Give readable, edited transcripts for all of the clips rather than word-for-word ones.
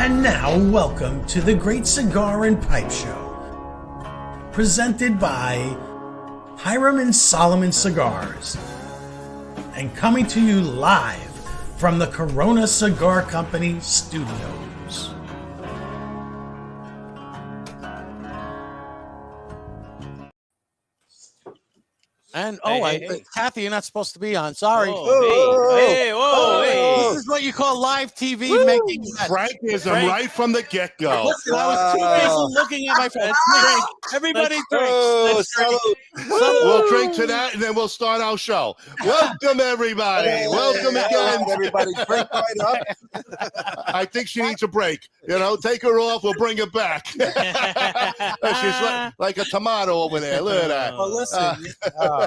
And now, welcome to the Great Cigar and Pipe Show, presented by Hiram and Solomon Cigars, and coming to you live from the Corona Cigar Company studios. And Cathy, you're not supposed to be on. Sorry. Whoa. This is what you call live TV making bets. Frankism right from the get-go. Listen, I was too busy looking at my phone. Drink. Everybody drinks. We'll drink to that, and then we'll start our show. Welcome, everybody. Welcome again. Everybody, drink right up. I think she needs a break. You know, take her off. We'll bring her back. She's like a tomato over there. Look at that. Well, listen,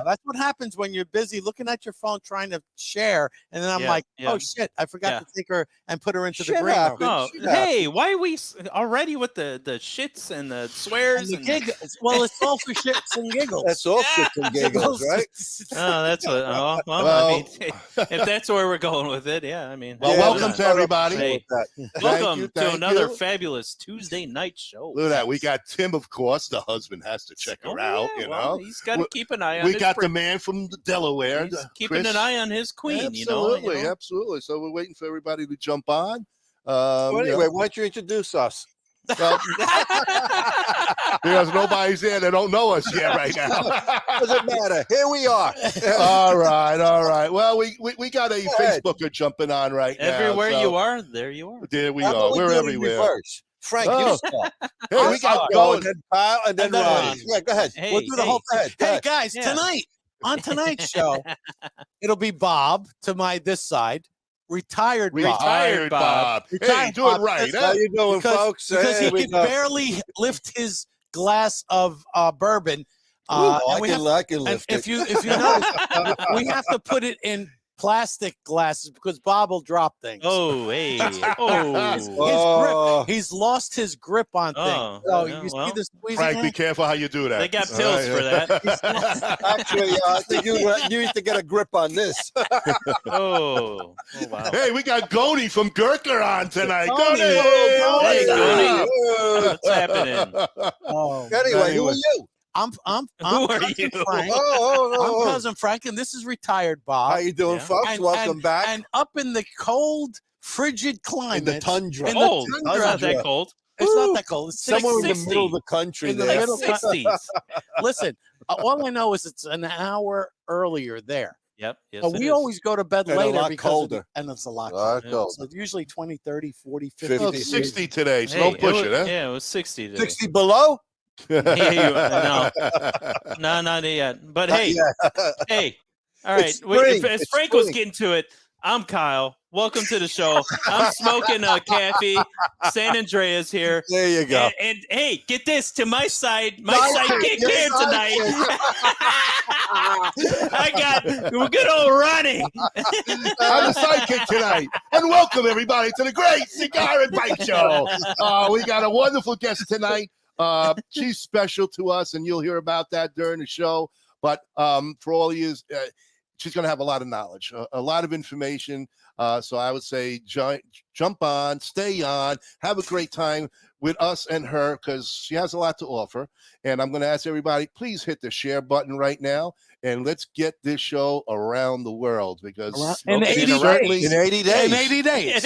that's what happens when you're busy looking at your phone trying to share, and then I'm oh shit, I forgot to take her and put her into the green room. Oh, hey, why are we already with the shits and the swears and the giggles? Well, it's all for shits and giggles. That's all shits and giggles, right? Oh, that's what. Oh, well, I mean, if that's where we're going with it, yeah. I mean, welcome to everybody. Hey, welcome to another fabulous Tuesday night show. Look at that. We got Tim, of course. The husband has to check her out. Yeah, you know, he's got to keep an eye on. We got the man from Delaware. He's keeping an eye on his queen. Absolutely, absolutely. So we're waiting for everybody to jump on. Anyway, why don't you introduce us? Well, because nobody's there that don't know us yet right now. Doesn't matter. Here we are. All right. Well, we got a Facebooker jumping on right now. Everywhere you are, there you are. There we are. We're everywhere. Reverse? Frank, you start. Hey, we got going. And then Kyle, and then Ron. Yeah, go ahead. Hey, we'll do the whole thing. Hey, guys, tonight, on tonight's show, it'll be Bob to this side. Retired Bob. Hey, do it right. How you doing, folks? Because he can barely lift his glass of bourbon. I can lift it. If you notice, we have to put it in plastic glasses because Bob will drop things. Oh, hey. His grip. He's lost his grip on things. See this squeezing Frank, hand? be careful how you do that. They got pills for that. Actually, I think you need to get a grip on this. Oh, wow. Hey, we got Goni from Gurkha on tonight. Goni. Hey, Goni. What's happening? Anyway, who are you? I'm Who are you? Frank. I'm Cousin Frank, and this is Retired Bob. How you doing, folks? Welcome back. And up in the cold, frigid climate. In the tundra. Cold. It's not that cold. It's not that cold. It's somewhere in the 60. middle of the country. In the there. middle 60s. Listen, all I know is it's an hour earlier there. Yep. Yes, So we always go to bed And later a lot because colder. And it's a lot colder. colder. So usually 20, 30, 40, 50. Well, 60 today, so don't push it, huh? Yeah, it was 60 today. 60 below? No, not yet. But hey, all right. As Frank was getting to it, I'm Kyle. Welcome to the show. I'm smoking Cathy. San Andreas here. There you go. And hey, get this to my side. My sidekick here tonight. I got good old Ronnie. I'm the sidekick tonight. And welcome, everybody, to the Great Cigar and Pipe Show. We got a wonderful guest tonight. She's special to us, and you'll hear about that during the show. But for all of you, she's going to have a lot of knowledge, a lot of information. So I would say jump on, stay on, have a great time with us and her because she has a lot to offer. And I'm going to ask everybody, please hit the share button right now. And let's get this show around the world because in 80 days. In 80 days. In 80 days.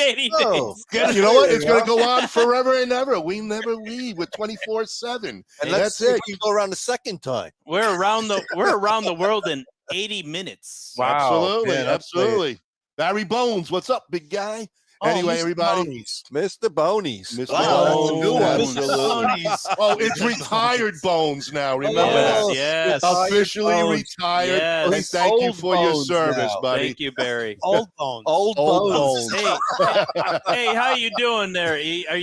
You know what? It's going to go on forever and ever. We never leave with 24/7. And let's see if we go around the second time. We're around the world in 80 minutes. Wow. Absolutely. Man, absolutely. Barry Bones, what's up, big guy? Anyway, everybody. Mr. Bonies. Mr. Wow, that's a new one. Mr. Bonies. Oh, it's retired Bones now. Remember that? Yes. Officially retired. Yes. And thank you for your service, buddy. Thank you, Barry. Old Bones. Old Bones. Hey, how you doing there? Are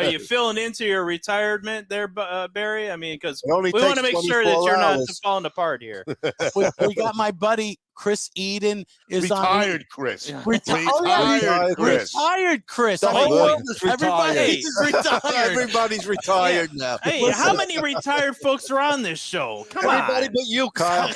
you feeling into your retirement there, Barry? I mean, because we want to make sure that you're not falling apart here. We got my buddy Chris Eden is retired Chris. Retired Chris. Retired Chris. The whole world is retired. Everybody's retired now. Hey, how many retired folks are on this show? Come on. Everybody but you, Kyle.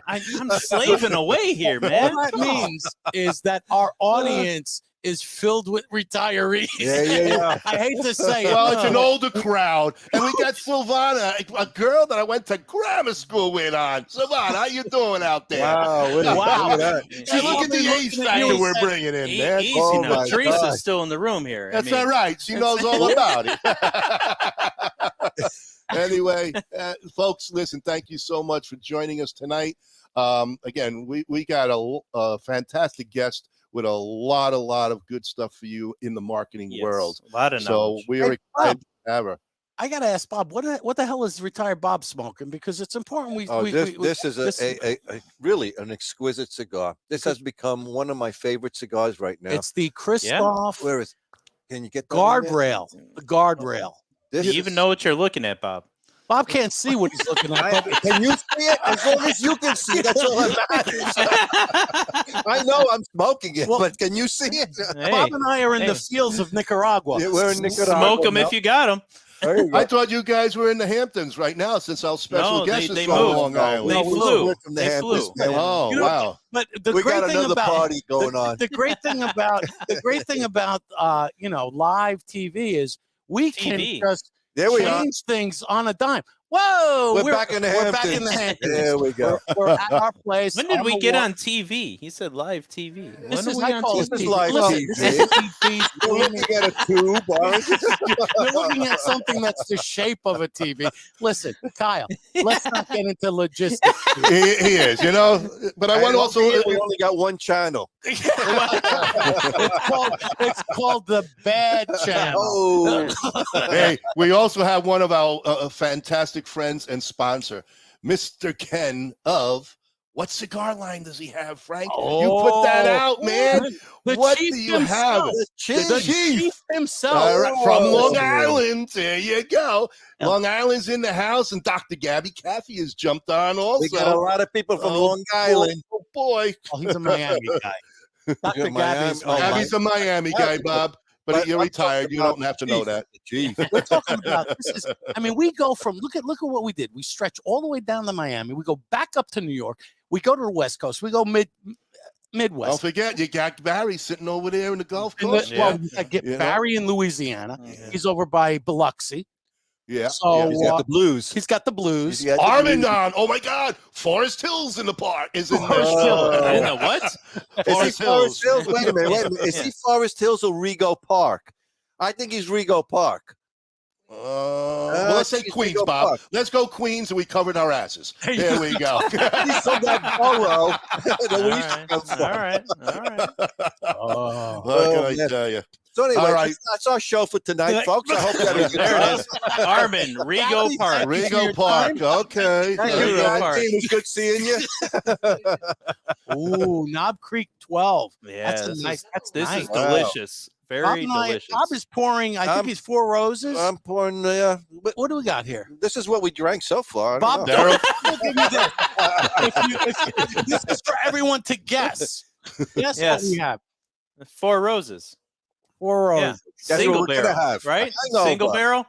I'm slaving away here, man. All that means is that our audience is filled with retirees. Yeah. I hate to say it. Well, it's an older crowd, and we got Silvana, a girl that I went to grammar school with. On Silvana, how you doing out there? Wow. Look At that. at the age factor we're bringing in, man. Easy Oh now. my Teresa's God. still in the room here. That's all right. She knows all about it. Anyway, folks, listen, thank you so much for joining us tonight. Again, we got a fantastic guest with a lot of good stuff for you in the marketing world. A lot of knowledge. So we are excited to have her. I got to ask Bob, what the hell is retired Bob smoking? Because it's important. This is a really an exquisite cigar. This has become one of my favorite cigars right now. It's the Christoph Where is? Can you get that guardrail? The guardrail. Do you even know what you're looking at, Bob? Bob can't see what he's looking at. Can you see it? As long as you can see, that's all that matters. I know I'm smoking it, but can you see it? Hey, Bob and I are in the fields of Nicaragua. Yeah, we're in Nicaragua. Smoke them if you got them. I thought you guys were in the Hamptons right now, since our special guest is they from moved. Long Island. They flew. From the They Hamptons, flew. man. Oh, You know, wow! But the We great got thing another about party going on. the great thing about live TV is we can just There we are. change things on a dime. Whoa, We're back in the we're Hamptons. back in the Hamptons. There we go. We're at our place. When did on we the get wa- on TV? He said live TV. This When is are we I on call TV? it This is TV. live Listen, TV. this is TV. We're looking at a tube. We're looking at something that's the shape of a TV. Listen, Kyle, let's not get into logistics. He is, But I want to also. We only got one channel. It's called the bad channel. Oh, Hey, we also have one of our fantastic friends and sponsor, Mr. Ken of. What cigar line does he have, Frank? You put that out, man. The What chief do you himself. have? The Chief. chief himself. All right, from Long Oh. Island. There you go. Long Island's in the house, and Dr. Gabby Cathy has jumped on also. we got a lot of people from Long Island. Oh, boy. Oh, he's a Miami guy. Dr. Gabby's Miami. Gabby's a Miami guy, Bob. But you're retired. You don't have to know that. Chief. We're talking about this. We go from look at what we did. We stretch all the way down to Miami. We go back up to New York. We go to the West Coast. We go Midwest. Don't forget, you got Barry sitting over there in the Gulf And Coast. well, I get Barry in Louisiana. He's over by Biloxi. Yeah. So He's got the blues. he's got the blues. He's got the Armand blues. on. Oh my God. Forest Hills in the park. Is in Forest there. Hills. In the what? Is he Forest Forest Hills. Hills? Wait a minute. Is he Forest Hills or Rego Park? I think he's Rego Park. Well, let's say think it's Queens, Rego Bob. Park. Let's go Queens, and we covered our asses. There we go. He's from that borough that we All used to right. come All from. right. All right. What can I man. tell you? So anyway, All right. that's our show for tonight, folks. I hope you had a good There time. it is. Armin, Rego Park. Rigo Park. Okay. Thank There you, you go, guys. Park. It was good seeing you. Ooh, Knob Creek 12. Yeah, That's a this nice. is- That's This nice. is delicious. Very delicious. Bob is pouring. I think he's 4 roses. I'm pouring. But What do we got here? this is what we drank so far. I Bob, don't know. Daryl. don't give me that. This is for everyone to guess. Guess Yes. what we have. 4 roses. 4 Yeah. roses. That's Single what we're gonna barrel, have. right? Hang on, Single Bob. barrel?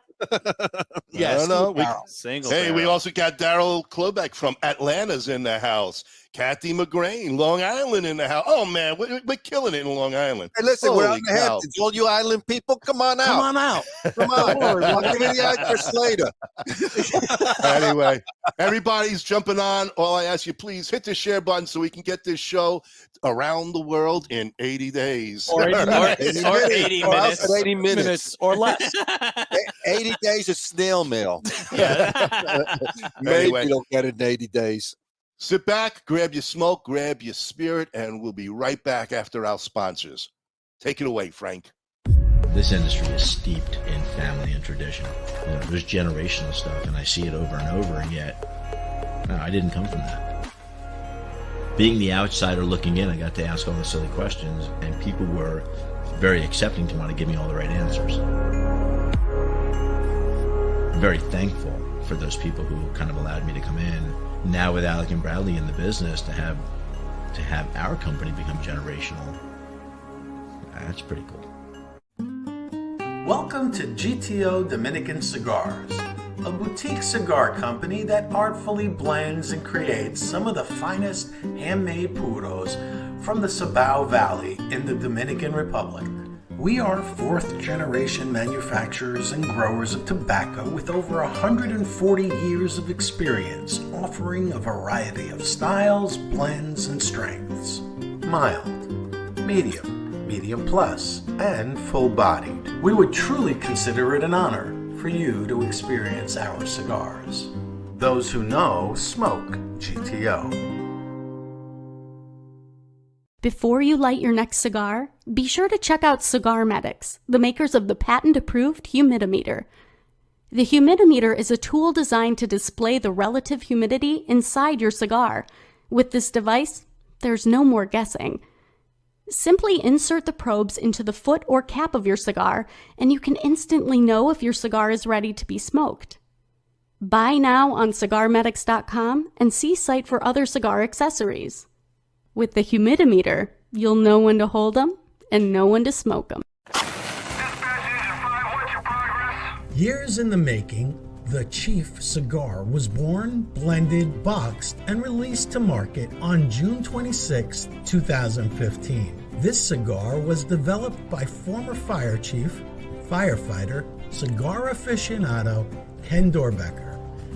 Yes. No, we- Single Hey, barrel. we also got Daryl Klobeck from Atlanta's in the house. Kathy McGrain, Long Island in the house. Oh, man, we're killing it in Long Island. Hey, listen, we're Holy on the cow. Hamptons. All you island people, come on out. Come on out. Come on. I'll give you the address later. Anyway, everybody's jumping on. All I ask you, please hit the share button so we can get this show around the world in 80 days. Or 80 or 80 Or else minutes. at 80 minutes. or less. 80 days of snail mail. Maybe Anyway. we don't get it in 80 days. Sit back, grab your smoke, grab your spirit, and we'll be right back after our sponsors. Take it away, Frank. This industry is steeped in family and tradition. There's generational stuff, and I see it over and over, and yet I didn't come from that. Being the outsider looking in, I got to ask all the silly questions, and people were very accepting to want to give me all the right answers. I'm very thankful for those people who kind of allowed me to come in. Now with Alec and Bradley in the business, to have our company become generational, that's pretty cool. Welcome to GTO Dominican Cigars, a boutique cigar company that artfully blends and creates some of the finest handmade puros from the Cibao Valley in the Dominican Republic. We are fourth-generation manufacturers and growers of tobacco with over 140 years of experience, offering a variety of styles, blends, and strengths. Mild, medium, medium plus, and full-bodied. We would truly consider it an honor for you to experience our cigars. Those who know smoke GTO. Before you light your next cigar, be sure to check out Cigar Medics, the makers of the patent-approved humidimeter. The humidimeter is a tool designed to display the relative humidity inside your cigar. With this device, there's no more guessing. Simply insert the probes into the foot or cap of your cigar, and you can instantly know if your cigar is ready to be smoked. Buy now on cigarmedics.com and see site for other cigar accessories. With the humidimeter, you'll know when to hold them and know when to smoke them. Years in the making, the Chief cigar was born, blended, boxed, and released to market on June 26, 2015. This cigar was developed by former fire chief, firefighter, cigar aficionado Ken Dorbecker,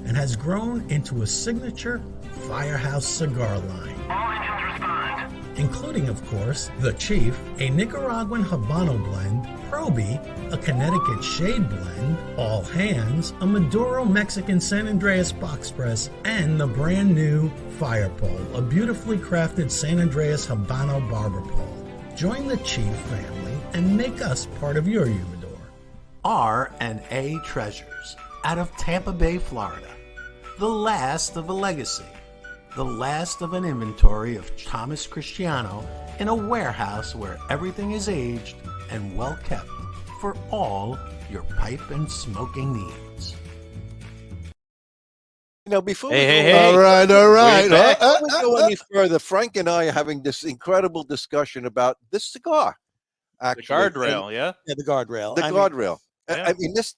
and has grown into a signature Firehouse cigar line. All engines respond. Including, of course, the Chief, a Nicaraguan Habano blend, Proby, a Connecticut Shade blend, All Hands, a Maduro Mexican San Andreas box press, and the brand new Fire Pole, a beautifully crafted San Andreas Habano barber pole. Join the Chief family and make us part of your humidor. R&A Treasures, out of Tampa Bay, Florida. The last of a legacy. The last of an inventory of Thomas Cristiano in a warehouse where everything is aged and well kept for all your pipe and smoking needs. You know, before All right. Before we go any further, Frank and I are having this incredible discussion about this cigar. Actually, The guardrail, yeah? Yeah, the guardrail. The guardrail. I mean, this.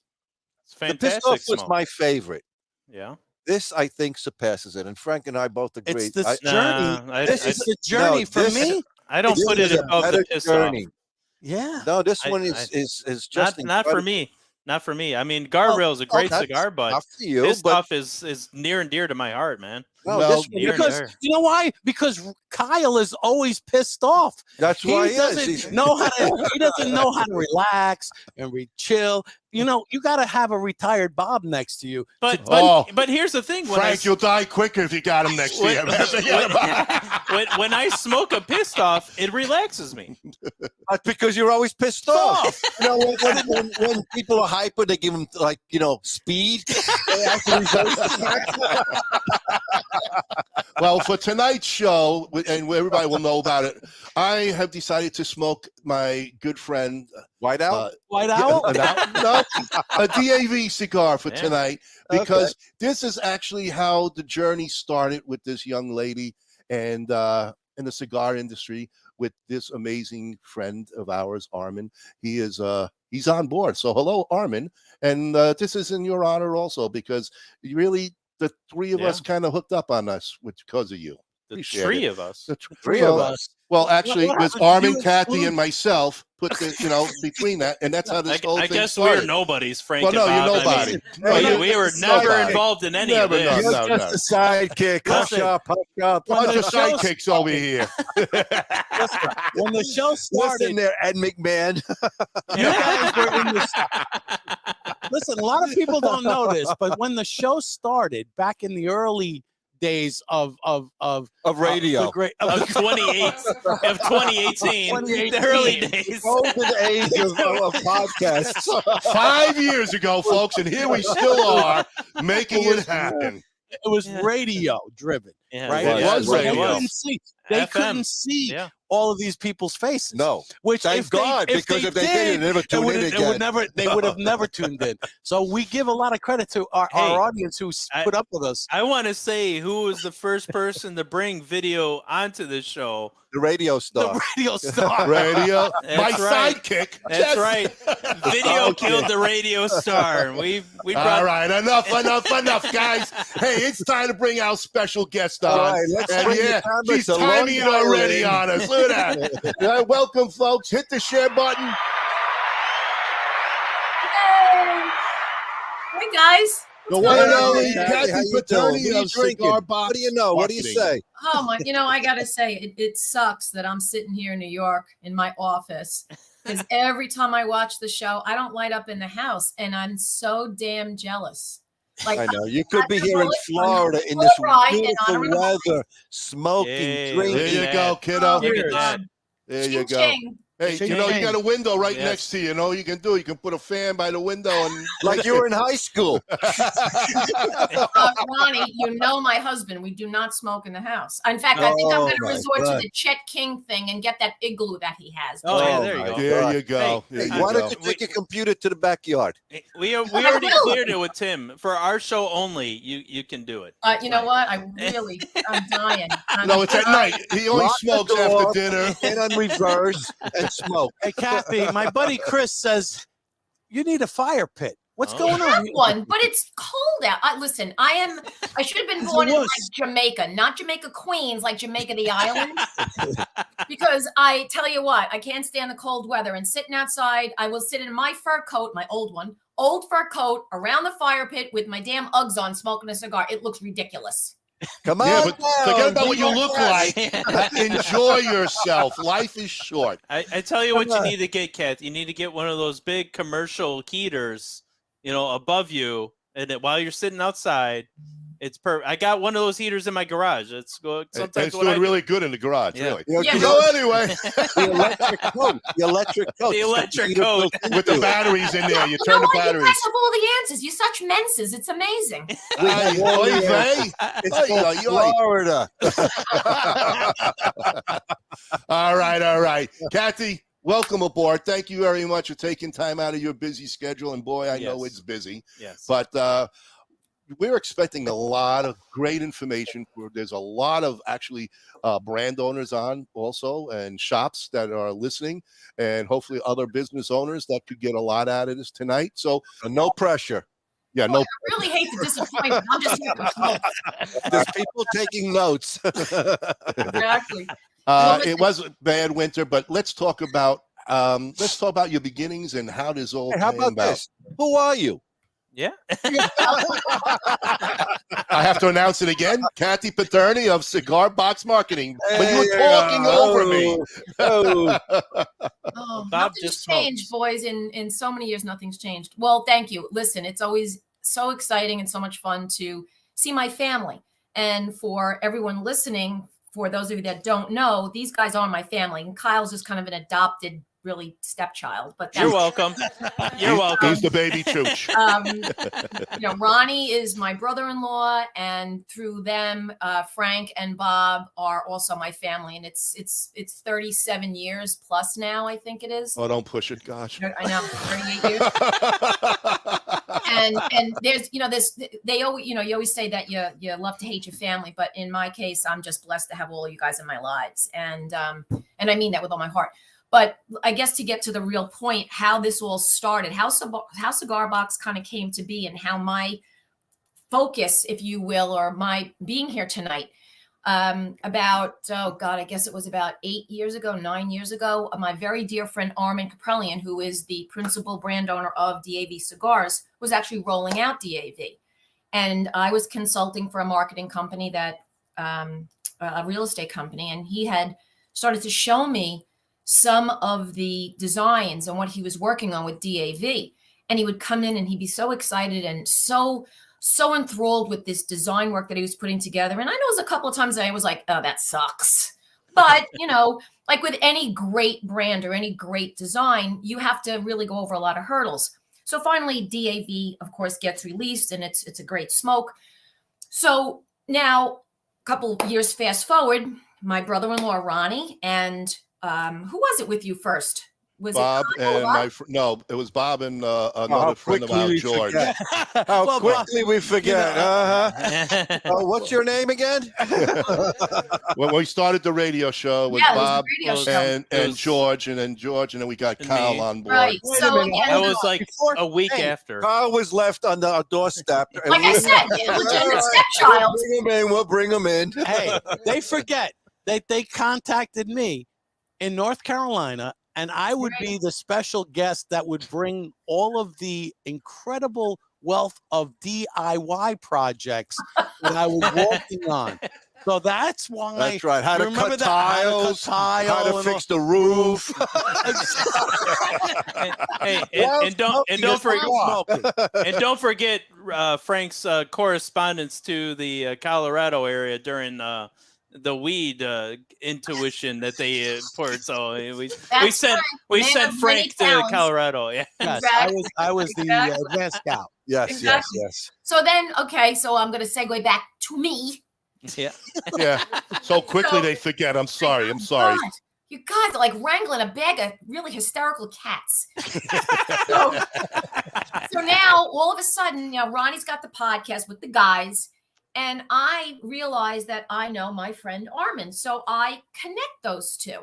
It's The fantastic. Pistoff was smoke. my favorite. Yeah. This, I think, surpasses it, and Frank and I both agree. It's this I- journey. Nah, This is the journey for this- me. I don't this put it is a above the better piss journey. Yeah. No, this I- one I- is just not for incredible. me. Not for me. I mean, guardrail is a great that's cigar, but Not for you, this but stuff is near and dear to my heart, man. no, Well, this one, Near and Because dear. you know why? Because Kyle is always pissed off. that's why He doesn't know how to. He doesn't know how to relax and chill. You know, you got to have a retired Bob next to you. But Oh. but here's the thing: when Frank, you'll die quicker if you got him next to you. when I smoke a pissed off, it relaxes me. That's because you're always pissed off. You know, when people are hyper, they give them speed. They actually Well, for tonight's show, and everybody will know about it, I have decided to smoke my good friend White Owl. White Owl. a DAV cigar for Yeah. tonight, because this is actually how the journey started with this young lady and in the cigar industry with this amazing friend of ours, Armin. He is he's on board. So hello, Armin, and this is in your honor also, because you really the three of us kind of hooked up on us because of you. The Appreciate three it. of us. The Three of us. Well, actually, What it was happened? Armin, You Cathy, exclude- and myself put the between that, and that's how this whole I thing guess started. we're nobodies, Frank. Well, no, and you're Bob. I mean, nobody. we were never nobody. involved in any Never, of this. no. You're just a sidekick. Hush Listen. up, hush up. Bunch of the show sidekicks over here. When the show Listen started, there, Ed McMahon. you guys were in the. Listen, a lot of people don't know this, but when the show started back in the early days of radio. the great of 2018, the early days. Golden age of podcasts. 5 years ago, folks, and here we still are making it happen. it was Yeah. radio driven, Yeah, right? It was So radio. They couldn't see. They FM. couldn't see Yeah. all of these people's faces. No. Which Thank if they- God, because if they did, they'd never tune in again. They would have never tuned in. So we give a lot of credit to our Hey, audience who put up with us. I want to say who was the first person to bring video onto the show. The radio star. The radio star. Radio. My That's right. sidekick. That's Jess. right. Video killed the radio star. We brought. All right, enough, guys. Hey, it's time to bring our special guest on. All right, let's And bring the yeah, cameras she's to timing it Long already Island. on us. Look at that. Welcome, folks. Hit the share button. Hey guys. The one and only Hey, Cathy how you doing? Paturny What are you of Cigar drinking? Box What do you know? What do you Marketing. say? Oh my, I gotta say, it sucks that I'm sitting here in New York in my office because every time I watch the show, I don't light up in the house, and I'm so damn jealous. Like I know. You could be here in on Florida in full this ride and beautiful on a weather, smoking, Yeah, drinking. There you at go, that. kiddo. Look at that. There you Ching, go. ching. Hey, Ching, you know, you ching. got a window right Yes. next to you. You know what you can do? You can put a fan by the window and Like you were in high school. Ronnie, you know my husband. We do not smoke in the house. In fact, I think I'm Oh, going to my resort to God. the Chet King thing and get that igloo that he has. Oh, yeah, Oh, there you my go. there you go. Hey, There Hey, you why go. don't you take your computer to the backyard? We already cleared it with Tim. For our show only, you can do it. You know what? I'm dying. No, it's at night. He only Lock the smokes door, after dinner. Get on reverse and smoke. Hey, Kathy, my buddy Chris says you need a fire pit. What's Oh. going I have on? one, but it's cold out. Listen, I should have been He's a born in like wuss. Jamaica, not Jamaica Queens, like Jamaica the island. Because I tell you what, I can't stand the cold weather. And sitting outside, I will sit in my fur coat, my old fur coat, around the fire pit with my damn Uggs on, smoking a cigar. It looks ridiculous. Come on. Yeah, but down. forget about what Bring you back look that. like. Enjoy yourself. Life is short. I tell you what Come you on. need to get, Kat. You need to get one of those big commercial heaters, above you, and while you're sitting outside, it's perfect. I got one of those heaters in my garage. It's sometimes It's what I doing do. really good in the garage, Yeah. really. You know, Yeah, So anyway, the electric coat. The electric coat. The It's got electric heater coat. built into with the it. batteries in there, you You turn know the what? You batteries. guys have all the answers. You're such menses. It's amazing. Ay, oy vey. It's Ay, from ay, ay. Florida. All right. Kathy, welcome aboard. Thank you very much for taking time out of your busy schedule. And boy, I know Yes. it's busy. Yes. But we're expecting a lot of great information. There's a lot of actually brand owners on also and shops that are listening, and hopefully other business owners that could get a lot out of this tonight. So No pressure. yeah, no. I really hate to disappoint you. I'm just here for smoke. There's people taking notes. Exactly. It was a bad winter, but let's talk about your beginnings and how this all Hey, how came about about. this? Who are you? Yeah. I have to announce it again. Cathy Poturny of Cigar Box Marketing. But you were Hey, talking over me. Oh, Oh, Bob nothing's just changed, smokes. boys. In so many years, nothing's changed. Well, thank you. Listen, it's always so exciting and so much fun to see my family. And for everyone listening, for those of you that don't know, these guys are my family. And Kyle's just kind of an adopted, really stepchild. But You're that's- welcome. You're welcome. He's the baby chooch. Ronnie is my brother-in-law, and through them, Frank and Bob are also my family. And it's 37 years plus now, I think it is. Oh, don't push it, gosh. I know, 38 years. And there's this they always you always say that you love to hate your family, but in my case I'm just blessed to have all of you guys in my lives, and I mean that with all my heart. But I guess to get to the real point, how this all started, how Cigar Box kind of came to be, and how my focus, if you will, or my being here tonight, I guess it was about 9 years ago, my very dear friend Armin Caprellian, who is the principal brand owner of DAV Cigars, was actually rolling out DAV. And I was consulting for a marketing company a real estate company, and he had started to show me some of the designs and what he was working on with DAV. And he would come in and he'd be so excited and so enthralled with this design work that he was putting together. And I know it was a couple of times that I was like, oh, that sucks. But, like with any great brand or any great design, you have to really go over a lot of hurdles. So finally, DAV, of course, gets released, and it's a great smoke. So now, a couple of years fast forward, my brother-in-law, Ronnie, and who was it with you first? Was Bob it Kyle, and Bob? no, it was Bob and another friend of ours, George. How Well, quickly we forget. Oh, what's your name again? When we started the radio show, it was Yeah, it was the Bob radio show. and It was- George, and then we got And Kyle me. on board. Right. Wait a So minute, again, I was like Before- a week hey, after. Carl was left on our doorstep. and like I we- said, legitimate All stepchild. We'll bring him in. hey, they forget. They contacted me in North Carolina, and I would be the special guest that would bring all of the incredible wealth of DIY projects that I was working on. So that's why. That's right. How you to remember cut that? tiles, how to fix the roof. And don't forget Frank's correspondence to the Colorado area during the weed intuition that they poured. So we sent Frank to Colorado. Yeah. Yes, Exactly. I was the advanced scout. Yes, Exactly. yes. So then, okay, so I'm going to segue back to me. Yeah. Yeah. So quickly they forget. I'm sorry. God, you guys are like wrangling a bag of really hysterical cats. so now all of a sudden, Ronnie's got the podcast with the guys, and I realize that I know my friend Armin. So I connect those two.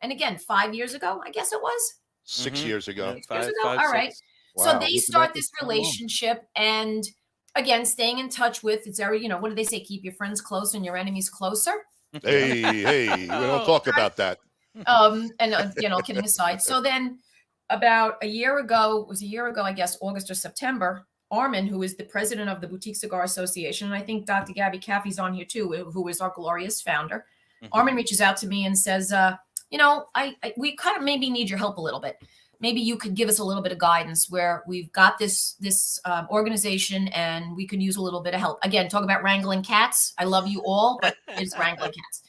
And again, 5 years ago, I guess it was 6 years ago. 6 years ago. All right. Wow. So they start this relationship, and again, staying in touch with, it's very, what do they say? Keep your friends close and your enemies closer. Hey, we don't talk about that. Kidding aside. So then about a year ago, I guess, August or September, Armin, who is the president of the Boutique Cigar Association, and I think Dr. Gabby Cathy's on here too, who is our glorious founder. Armin reaches out to me and says, we kind of maybe need your help a little bit. Maybe you could give us a little bit of guidance where we've got this organization and we could use a little bit of help. Again, talk about wrangling cats. I love you all, but it's wrangling cats.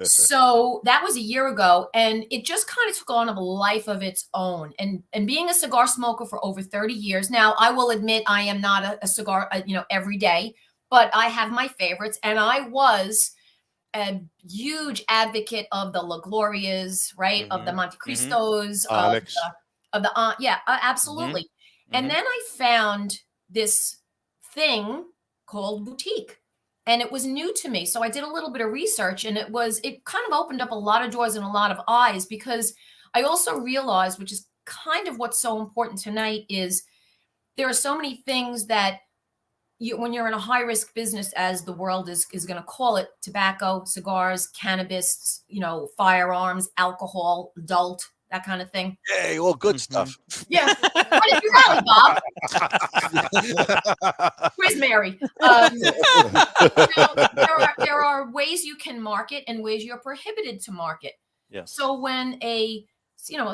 So that was a year ago, and it just kind of took on a life of its own. And being a cigar smoker for over 30 years now, I will admit I am not a cigar, every day, but I have my favorites, and I was a huge advocate of the La Glorias, right? Of the Monte Cristos, absolutely. And then I found this thing called boutique, and it was new to me. So I did a little bit of research, and it kind of opened up a lot of doors and a lot of eyes, because I also realized, which is kind of what's so important tonight, is there are so many things that when you're in a high risk business, as the world is going to call it, tobacco, cigars, cannabis, firearms, alcohol, adult, that kind of thing. Hey, all good stuff. Yeah. What is your rally, Bob? Where's Mary? There are ways you can market and ways you're prohibited to market. Yes. So when a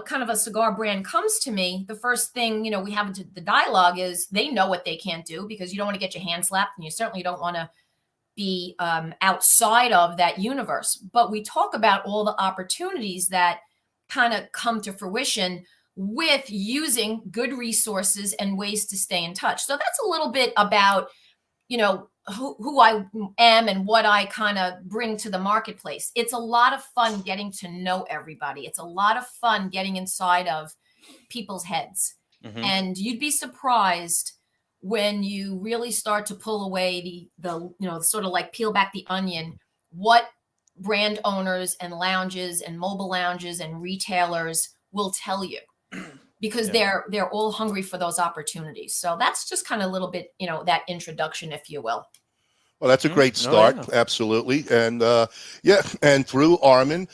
kind of a cigar brand comes to me, the first thing, we have the dialogue is they know what they can't do, because you don't want to get your hand slapped, and you certainly don't want to be outside of that universe. But we talk about all the opportunities that kind of come to fruition with using good resources and ways to stay in touch. So that's a little bit about, who I am and what I kind of bring to the marketplace. It's a lot of fun getting to know everybody. It's a lot of fun getting inside of people's heads. And you'd be surprised when you really start to pull away the sort of like peel back the onion, what brand owners and lounges and mobile lounges and retailers will tell you, because they're all hungry for those opportunities. So that's just kind of a little bit, that introduction, if you will. Well, that's a great start. Absolutely. And and through Armin,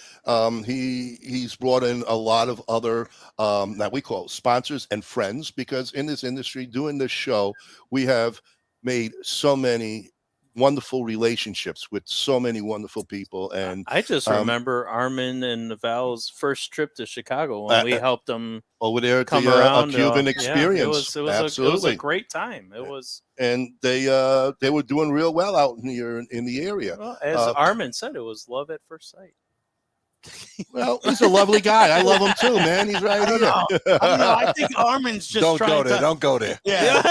he's brought in a lot of other that we call sponsors and friends, because in this industry, doing this show, we have made so many wonderful relationships with so many wonderful people. And I just remember Armin and Val's first trip to Chicago when we helped them over there come to around. A Cuban experience. It was a great time. It was, and they were doing real well out here in the area. Well, as Armin said, it was love at first sight. Well, he's a lovely guy. I love him too, man. He's right here. I think Armin's just Don't go there. Yeah.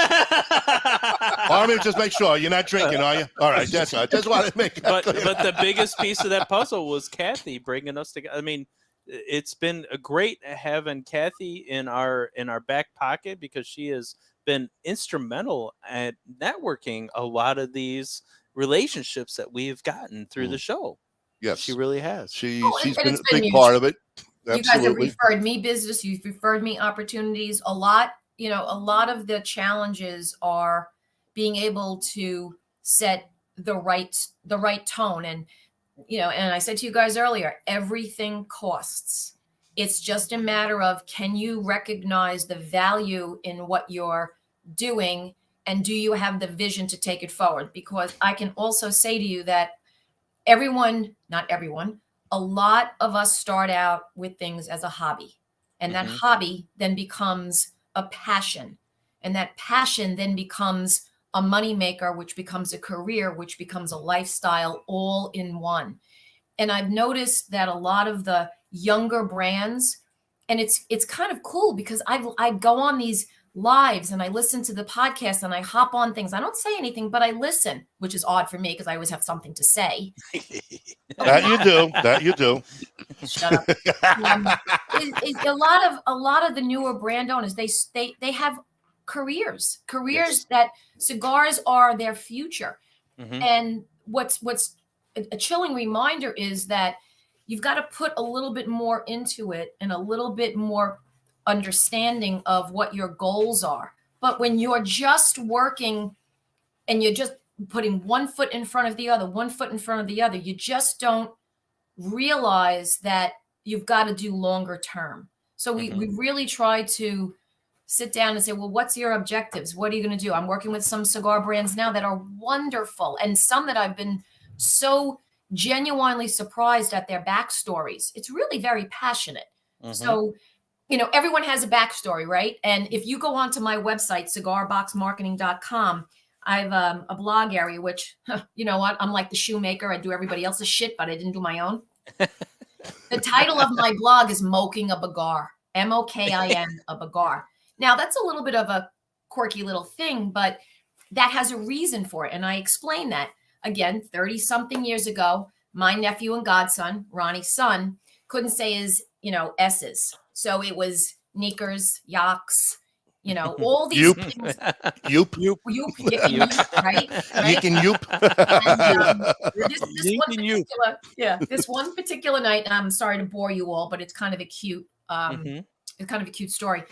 Armin, just make sure you're not drinking, are you? All right, that's all. I just want to make that clear. But the biggest piece of that puzzle was Cathy bringing us together. I mean, it's been great having Cathy in our back pocket, because she has been instrumental at networking a lot of these relationships that we've gotten through the show. Yes, she really has. She's been a big part of it. Absolutely. You guys have referred me business. You've referred me opportunities. A lot of the challenges are being able to set the right tone. And and I said to you guys earlier, everything costs. It's just a matter of, can you recognize the value in what you're doing, and do you have the vision to take it forward? Because I can also say to you that not everyone, a lot of us start out with things as a hobby, and that hobby then becomes a passion, and that passion then becomes a moneymaker, which becomes a career, which becomes a lifestyle, all in one. And I've noticed that a lot of the younger brands, and it's kind of cool because I go on these lives and I listen to the podcast and I hop on things. I don't say anything, but I listen, which is odd for me because I always have something to say. That you do. Shut up. A lot of the newer brand owners, they have careers that cigars are their future. And what's a chilling reminder is that you've got to put a little bit more into it and a little bit more understanding of what your goals are. But when you're just working and you're just putting one foot in front of the other, you just don't realize that you've got to do longer term. So we really try to sit down and say, well, what's your objectives? What are you going to do? I'm working with some cigar brands now that are wonderful, and some that I've been so genuinely surprised at their backstories. It's really very passionate. So, everyone has a backstory, right? And if you go onto my website, cigarboxmarketing.com, I have a blog area, which, you know what? I'm like the shoemaker. I do everybody else's shit, but I didn't do my own. The title of my blog is Moking a Bagar, MOKIN, a Bagar. Now, that's a little bit of a quirky little thing, but that has a reason for it. And I explain that. Again, 30-something years ago, my nephew and godson, Ronnie's son, couldn't say his, S's. So it was knickers, yaks, all these things. Yoop. Right? You can yoop. This one particular night, and I'm sorry to bore you all, but it's kind of a cute, story.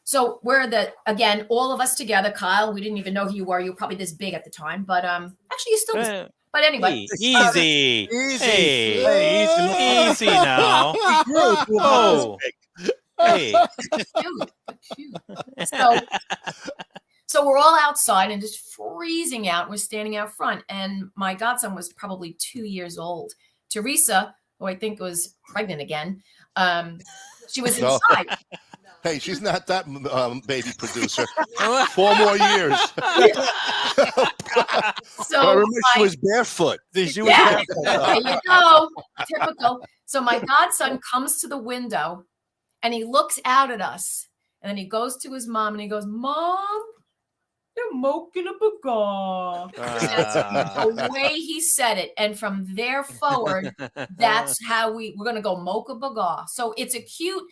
So we're again, all of us together. Kyle, we didn't even know who you were. You were probably this big at the time, but actually you still was. But anyway. Easy. Hey, easy now. Oh. Hey. Cute. So we're all outside and just freezing out. We're standing out front, and my godson was probably 2 years old. Teresa, who I think was pregnant again, she was inside. Hey, she's not that baby producer. 4 more years. So I remember she was barefoot. There you go. Typical. So my godson comes to the window and he looks out at us, and then he goes to his mom and he goes, "Mom, they're moking a bagar." The way he said it. And from there forward, that's how we're going to go moke a bagar. So it's a cute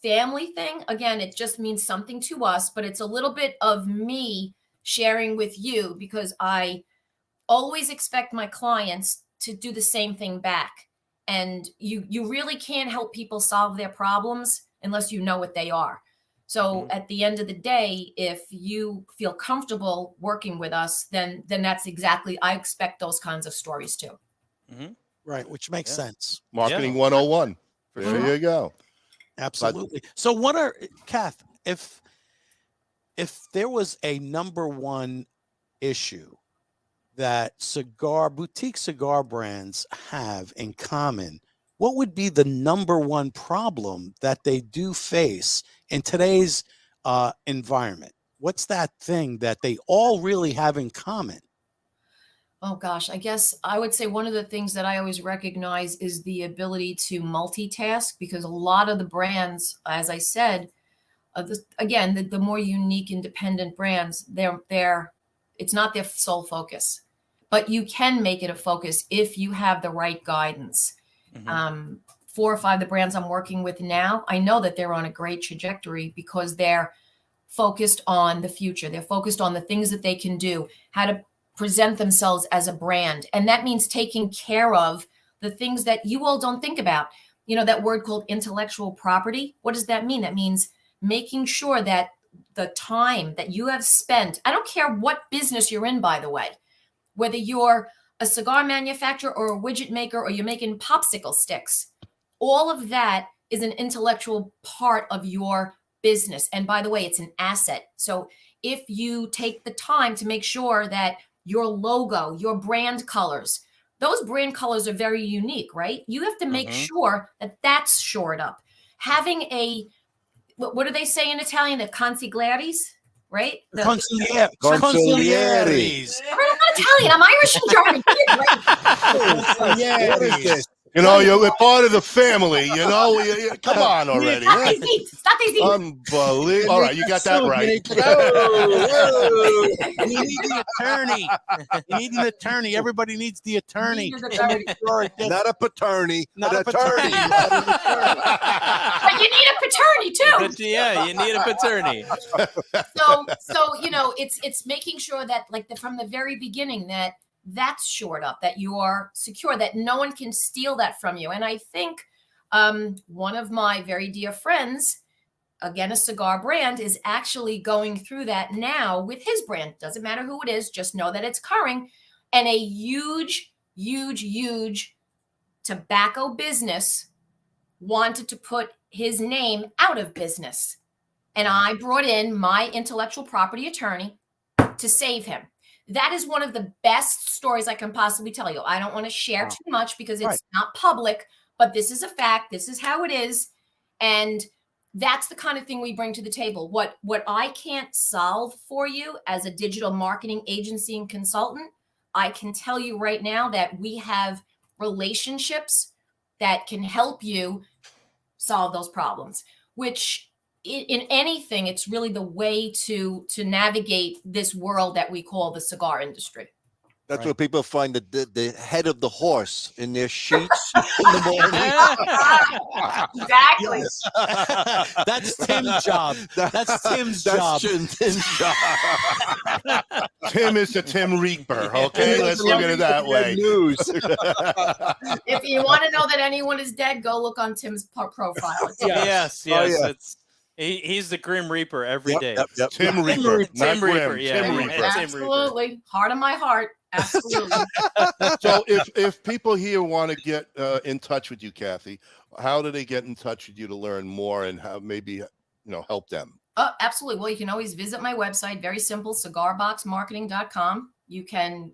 family thing. Again, it just means something to us, but it's a little bit of me sharing with you because I always expect my clients to do the same thing back. And you really can't help people solve their problems unless you know what they are. So at the end of the day, if you feel comfortable working with us, then that's exactly, I expect those kinds of stories too. Right, which makes sense. Marketing 101. There you go. Absolutely. So what are, Kath, if there was a number one issue that boutique cigar brands have in common, what would be the number one problem that they do face in today's environment? What's that thing that they all really have in common? Oh gosh, I guess I would say one of the things that I always recognize is the ability to multitask, because a lot of the brands, as I said, the more unique independent brands, it's not their sole focus, but you can make it a focus if you have the right guidance. 4 or 5 of the brands I'm working with now, I know that they're on a great trajectory because they're focused on the future. They're focused on the things that they can do, how to present themselves as a brand. And that means taking care of the things that you all don't think about. That word called intellectual property. What does that mean? That means making sure that the time that you have spent, I don't care what business you're in, by the way, whether you're a cigar manufacturer or a widget maker, or you're making popsicle sticks, all of that is an intellectual part of your business. And by the way, it's an asset. So if you take the time to make sure that your logo, your brand colors, those brand colors are very unique, right? You have to make sure that that's shored up. Having a, what do they say in Italian? The consiglieres, right? Consiglieres. I'm not Italian. I'm Irish and German. What is this? You know, you're part of the family. You know, come on already. Stop these eats. Unbelievable. All right, you got that right. You need the attorney. You need an attorney. Everybody needs the attorney. Not a Poturny. Not an a attorney. But you need a Poturny too. But yeah, you need a Poturny. So you know, it's making sure that from the very beginning that's shored up, that you are secure, that no one can steal that from you. And I think one of my very dear friends, again, a cigar brand, is actually going through that now with his brand. Doesn't matter who it is, just know that it's occurring. And a huge, huge, huge tobacco business wanted to put his name out of business. And I brought in my intellectual property attorney to save him. That is one of the best stories I can possibly tell you. I don't want to share too much because it's not public, but this is a fact. This is how it is. And that's the kind of thing we bring to the table. What I can't solve for you as a digital marketing agency and consultant, I can tell you right now that we have relationships that can help you solve those problems, which in anything, it's really the way to navigate this world that we call the cigar industry. That's where people find the head of the horse in their sheets in the morning. Exactly. That's Tim's job. That's Tim's job. Tim's job. Tim is the Tim Reaper. Okay, let's look at it that way. News. If you want to know that anyone is dead, go look on Tim's profile. Yes. Oh, yeah. It's he's the Grim Reaper every day. Yep. Tim Reaper. Tim Reaper. Yeah. Tim Reaper. Absolutely. Heart of my heart. Absolutely. So if people here want to get in touch with you, Cathy, how do they get in touch with you to learn more and how maybe help them? Oh, absolutely. Well, you can always visit my website. Very simple, cigarboxmarketing.com. You can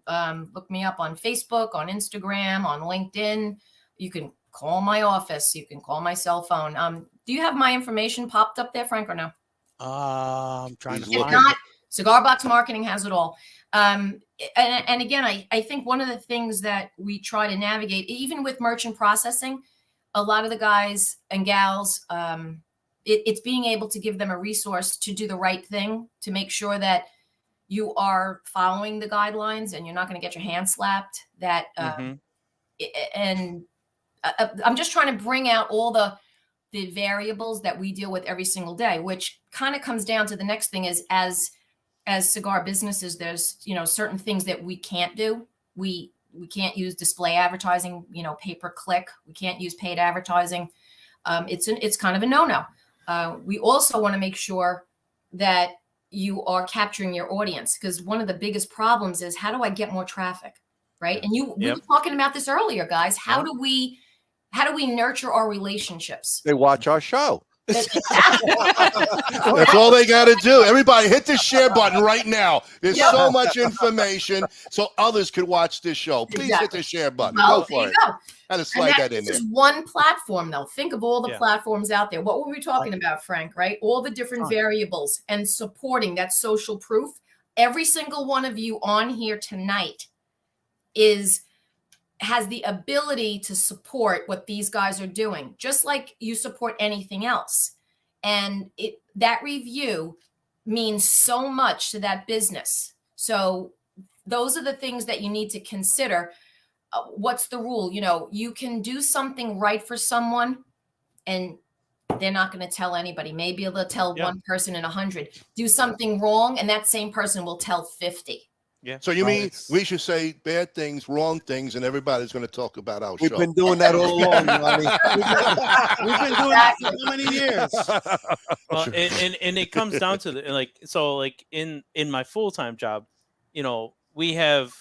look me up on Facebook, on Instagram, on LinkedIn. You can call my office. You can call my cell phone. Do you have my information popped up there, Frank, or no? I'm trying to If find not, Cigar Box Marketing has it all. And again, I think one of the things that we try to navigate, even with merchant processing, a lot of the guys and gals, it's being able to give them a resource to do the right thing, to make sure that you are following the guidelines and you're not going to get your hand slapped. And I'm just trying to bring out all the variables that we deal with every single day, which kind of comes down to the next thing is as cigar businesses, there's, certain things that we can't do. We can't use display advertising, pay-per-click. We can't use paid advertising. It's kind of a no-no. We also want to make sure that you are capturing your audience, because one of the biggest problems is, how do I get more traffic? Right. And we were talking about this earlier, guys. How do we nurture our relationships? They watch our show. That's all they got to do. Everybody hit the share button right now. There's so much information so others could watch this show. Please hit the share button. Well, go for it. How to slide that in there. This is one platform, though. Think of all the platforms out there. What were we talking about, Frank, right? All the different variables and supporting that social proof. Every single one of you on here tonight has the ability to support what these guys are doing, just like you support anything else. And that review means so much to that business. So those are the things that you need to consider. What's the rule? You can do something right for someone and they're not going to tell anybody. Maybe they'll tell one person in 100. Do something wrong and that same person will tell 50. Yeah. So you mean we should say bad things, wrong things, and everybody's going to talk about our show? We've been doing that all along, Lonnie. We've been doing that for so many years. Well, and it comes down to in my full-time job, we have,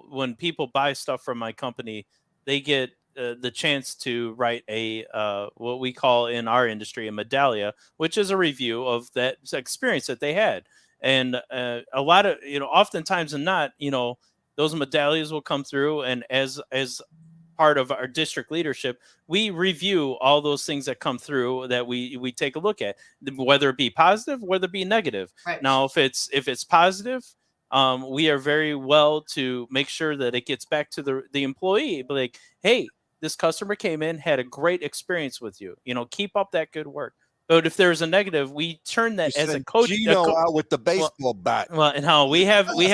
when people buy stuff from my company, they get the chance to write a what we call in our industry a medallia, which is a review of that experience that they had. And a lot of, oftentimes than not, those medallias will come through, and as part of our district leadership, we review all those things that come through that we take a look at, whether it be positive, whether it be negative. Right. Now, if it's positive, we are very well to make sure that it gets back to the employee. But like, hey, this customer came in, had a great experience with you. Keep up that good work. But if there's a negative, we turn that as a coach. Gino out with the baseball bat. Well, and how we That's the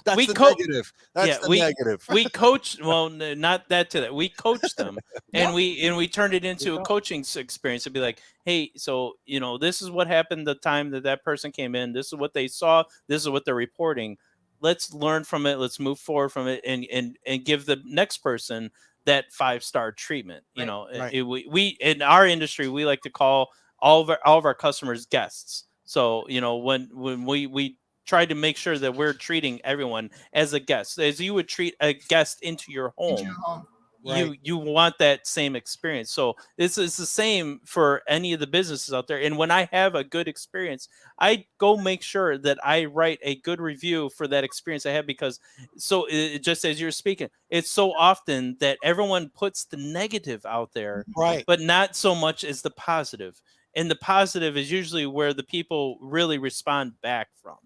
negative. That's the negative. We coach. Well, not that to that. We coach them, and we turn it into a coaching experience. To be like, hey, so this is what happened the time that person came in. This is what they saw. This is what they're reporting. Let's learn from it. Let's move forward from it, and give the next person that 5-star treatment. Right. We in our industry, we like to call all of our customers guests. So when we try to make sure that we're treating everyone as a guest, as you would treat a guest into your home. Into your home. You want that same experience. So this is the same for any of the businesses out there. And when I have a good experience, I go make sure that I write a good review for that experience I have, because just as you're speaking, it's so often that everyone puts the negative out there, Right. but not so much as the positive. And the positive is usually where the people really respond back from.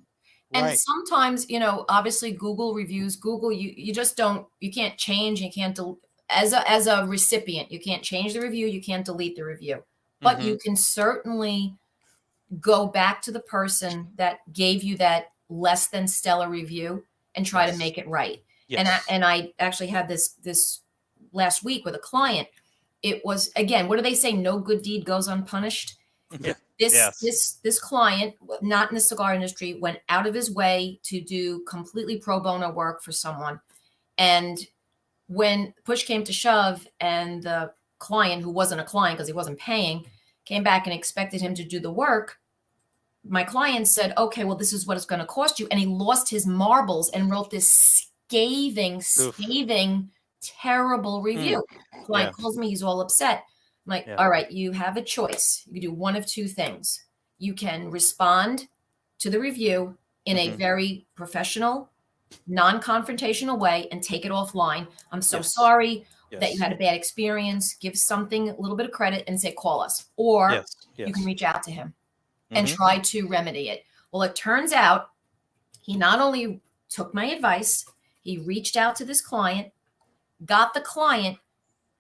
And Right. sometimes, obviously Google reviews, you just don't, you can't change, you can't, as a recipient, you can't change the review, you can't delete the review, but you can certainly go back to the person that gave you that less than stellar review and try to make it right. Yes. And I actually had this last week with a client. It was, again, what do they say? No good deed goes unpunished. Yeah. This client, not in the cigar industry, went out of his way to do completely pro bono work for someone. And when push came to shove and the client, who wasn't a client because he wasn't paying, came back and expected him to do the work, my client said, okay, well, this is what it's going to cost you. And he lost his marbles and wrote this scathing, terrible review. Client calls me, he's all upset. I'm like, all right, you have a choice. You can do one of two things. You can respond to the review in a very professional, non-confrontational way and take it offline. I'm so sorry that you had a bad experience. Give something, a little bit of credit, and say, call us. Or you can reach out to him and try to remedy it. Well, it turns out he not only took my advice, he reached out to this client, got the client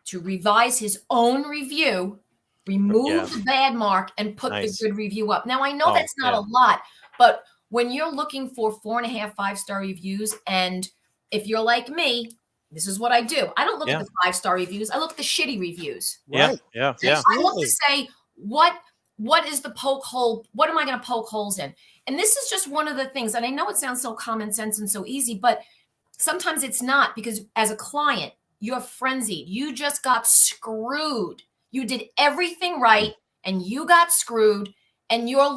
to revise his own review, remove the bad mark, and put the good review up. Now, I know that's not a lot, but when you're looking for 4.5, 5-star reviews, and if you're like me, this is what I do. I don't look at the 5-star reviews. I look at the shitty reviews. Yeah. I look to say, what is the poke hole? What am I going to poke holes in? And this is just one of the things, and I know it sounds so common sense and so easy, but sometimes it's not, because as a client, you're frenzied. You just got screwed. You did everything right, and you got screwed, and you're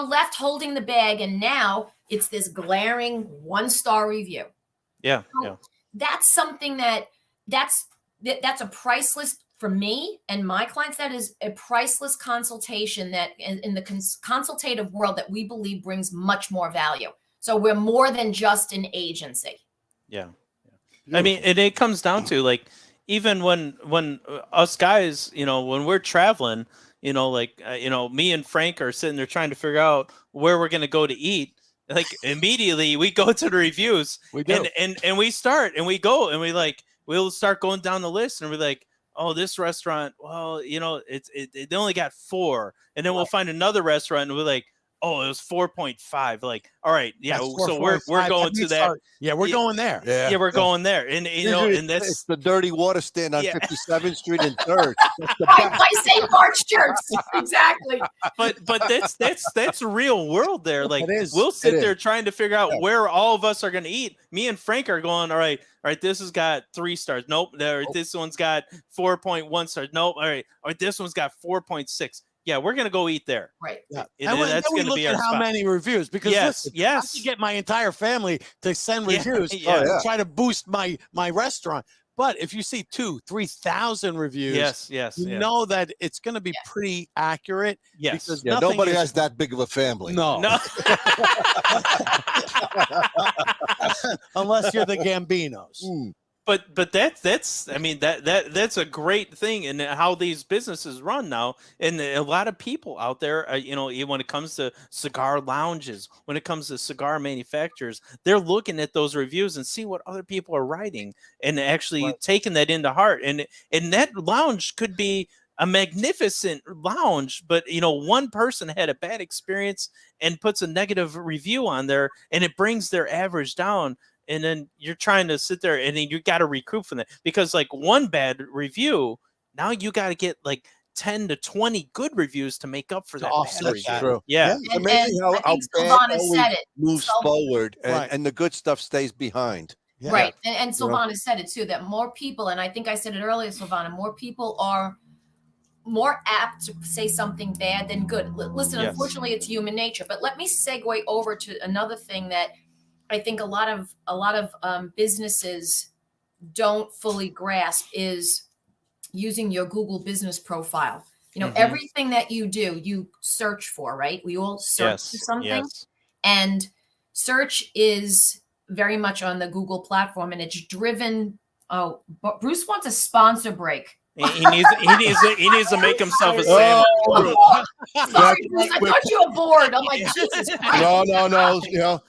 left holding the bag, and now it's this glaring 1-star review. Yeah. That's something that's a priceless, for me and my clients, that is a priceless consultation that in the consultative world that we believe brings much more value. So we're more than just an agency. Yeah. I mean, it comes down to, like, even when us guys, when we're traveling, me and Frank are sitting there trying to figure out where we're going to go to eat. Like, immediately we go to the reviews, and we start, and we go, and we'll start going down the list, and we're like, oh, this restaurant, well, they only got 4, and then we'll find another restaurant, and we're like, oh, it was 4.5. Like, all right, so we're going to that. Yeah, we're going there. Yeah, we're going there, and and that's it's the dirty water stand on 57th Street and 3rd. By St. Mark's Church, exactly. But that's real world there. Like, we'll sit there trying to figure out where all of us are going to eat. Me and Frank are going, all right, this has got 3 stars. Nope. This one's got 4.1 stars. Nope. All right, this one's got 4.6. we're gonna go eat there. Right. Yeah. And that's then we gonna look be at our how spot. many reviews, because listen, I have to get my entire family to send reviews to try to boost my restaurant. But if you see 2,000-3,000 reviews, you know that it's going to be pretty accurate. Yes. Because nobody has that big of a family. No. Unless you're the Gambinos. But that's I mean that's a great thing in how these businesses run now, and a lot of people out there, when it comes to cigar lounges, when it comes to cigar manufacturers, they're looking at those reviews and see what other people are writing and actually taking that into heart, and that lounge could be a magnificent lounge, but one person had a bad experience and puts a negative review on there, and it brings their average down. And then you're trying to sit there and then you got to recoup from that, because like one bad review, now you got to get like 10 to 20 good reviews to make up for that. True. Yeah. It's amazing how Silvana said it. moves forward and the good stuff stays behind. Yeah. Right. And Silvana said it too, that more people, and I think I said it earlier, Silvana, more people are more apt to say something bad than good. Listen, unfortunately, it's human nature. But let me segue over to another thing that I think a lot of businesses don't fully grasp is using your Google business profile. Everything that you do, you search for, right? We all search for something, and search is very much on the Google platform, and it's driven. Oh, but Bruce wants a sponsor break. He needs to make himself a sandwich. Sorry, Bruce, I thought you were bored. I'm like, Jesus Christ. No.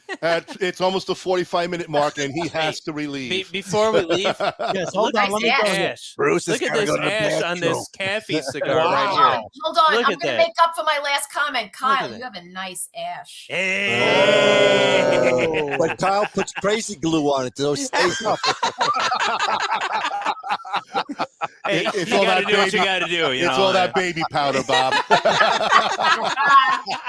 It's almost the 45-minute mark, and he has to relieve. Before we leave, hold on. Let me go here. Bruce, look at this ash on this Cathy cigar right here. Hold on. Look I'm at going to that. make up for my last comment. Kyle, you have a nice ash. Hey. But Kyle puts crazy glue on it to stay up. Hey, It's you all gotta that do what baby- you gotta do. It's all that baby powder, Bob.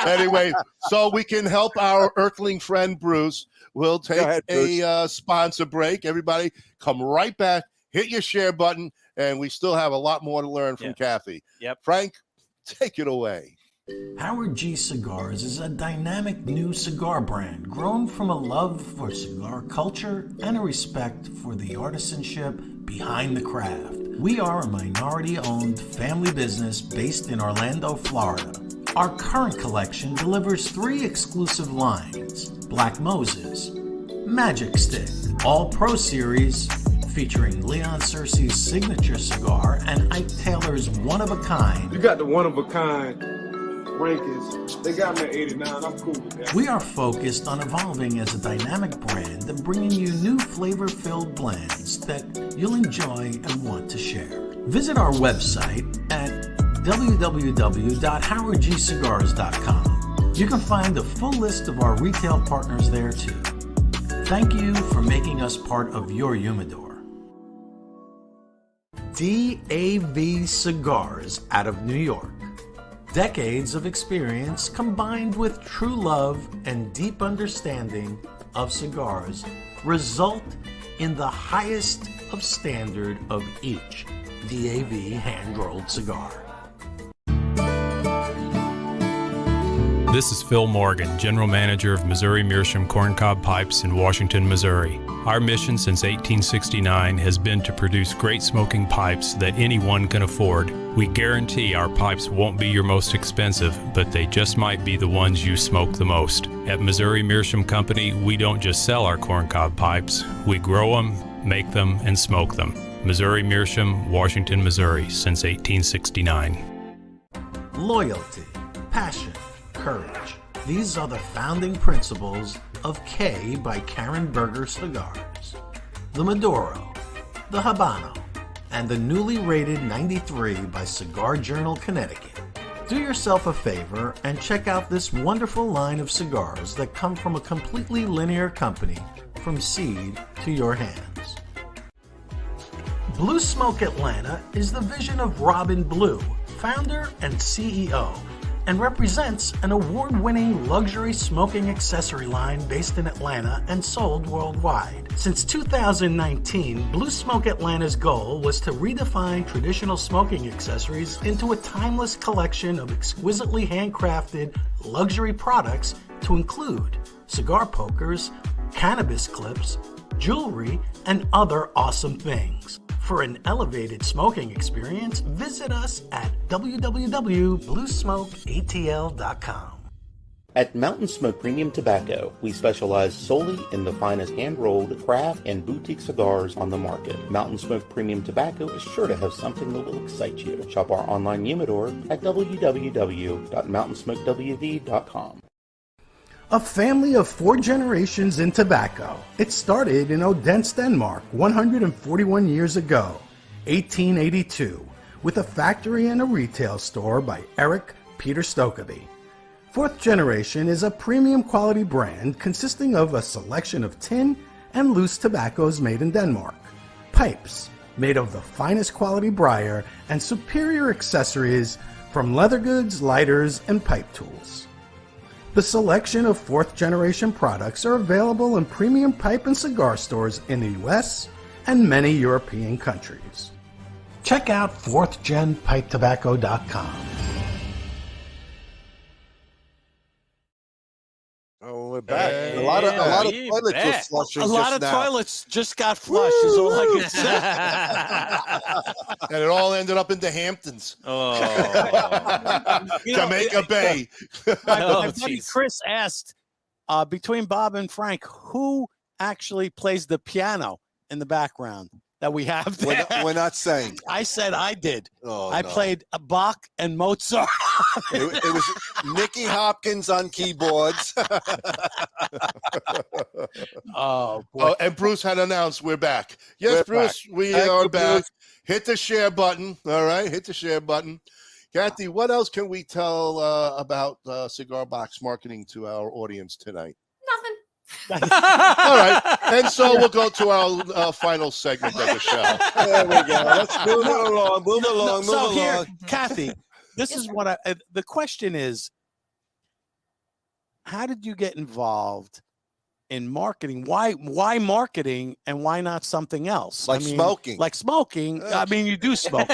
Anyway, so we can help our Earthling friend Bruce. We'll take a sponsor break. Everybody, come right back. Hit your share button, and we still have a lot more to learn from Cathy. Yep. Frank, take it away. Howard G. Cigars is a dynamic new cigar brand grown from a love for cigar culture and a respect for the artisanship behind the craft. We are a minority-owned family business based in Orlando, Florida. Our current collection delivers 3 exclusive lines: Black Moses, Magic Stick, All Pro Series, featuring Leon Searcy's signature cigar and Ike Taylor's one-of-a-kind. You got the one-of-a-kind rankings. They got me at 89. I'm cool with that. We are focused on evolving as a dynamic brand and bringing you new flavor-filled blends that you'll enjoy and want to share. Visit our website at www.howardgcigars.com. You can find a full list of our retail partners there too. Thank you for making us part of your humidor. DAV Cigars out of New York. Decades of experience combined with true love and deep understanding of cigars result in the highest of standard of each DAV hand-rolled cigar. This is Phil Morgan, General Manager of Missouri Meerschaum Corncob Pipes in Washington, Missouri. Our mission since 1869 has been to produce great smoking pipes that anyone can afford. We guarantee our pipes won't be your most expensive, but they just might be the ones you smoke the most. At Missouri Meerschaum Company, we don't just sell our corncob pipes, we grow them, make them, and smoke them. Missouri Meerschaum, Washington, Missouri, since 1869. Loyalty, passion, courage. These are the founding principles of K by Karen Berger Cigars. The Maduro, the Habano, and the newly rated 93 by Cigar Journal Connecticut. Do yourself a favor and check out this wonderful line of cigars that come from a completely linear company from seed to your hands. Blue Smoke Atlanta is the vision of Robin Blue, founder and CEO. and represents an award-winning luxury smoking accessory line based in Atlanta and sold worldwide. Since 2019, Blue Smoke Atlanta's goal was to redefine traditional smoking accessories into a timeless collection of exquisitely handcrafted luxury products to include cigar pokers, cannabis clips, jewelry, and other awesome things. For an elevated smoking experience, visit us at www.bluesmokeatl.com. At Mountain Smoke Premium Tobacco, we specialize solely in the finest hand-rolled, craft, and boutique cigars on the market. Mountain Smoke Premium Tobacco is sure to have something that will excite you. Shop our online humidor at www.mountainsmokewv.com. A family of 4 generations in tobacco. It started in Odense, Denmark, 141 years ago, 1882, with a factory and a retail store by Eric Peter Stokeby. 4th Generation is a premium quality brand consisting of a selection of tin and loose tobaccos made in Denmark, pipes made of the finest quality briar, and superior accessories from leather goods, lighters, and pipe tools. The selection of 4th Generation products are available in premium pipe and cigar stores in the US and many European countries. Check out 4thGenPipeTobacco.com. Oh, we're back. A lot of toilets were flushing. A lot of toilets just got flushed. Is all I can say. And it all ended up in the Hamptons. Oh, Jamaica Bay. My buddy Chris asked, between Bob and Frank, who actually plays the piano in the background that we have there? We're not saying. I said I did. Oh, I played Bach and Mozart. It was Nicky Hopkins on keyboards. Oh, boy. And Bruce had announced we're back. Yes, We're Bruce, back. we Thank are you, back. Bruce. Hit the share button. All right, hit the share button. Kathy, what else can we tell about Cigar Box Marketing to our audience tonight? Nothing. All right, and so we'll go to our final segment of the show. There we go. Let's move along. Move along. So Move here, along. Kathy, this is what the question is, how did you get involved in marketing? Why marketing and why not something else? Like smoking. Like smoking. I mean, you do smoke.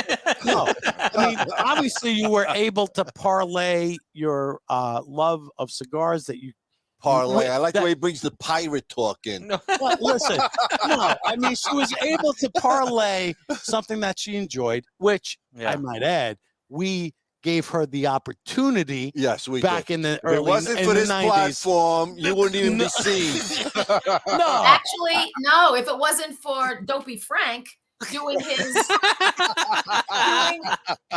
No, I mean, obviously you were able to parlay your love of cigars that you Parlay. I like the way he brings the pirate talk in. Well, listen, no, I mean, she was able to parlay something that she enjoyed, which I might add, we gave her the opportunity. Yes, we back did. in the If early it wasn't in for the this 90s. platform, you wouldn't even be seen. No, Actually, no. If it wasn't for Dopey Frank doing his,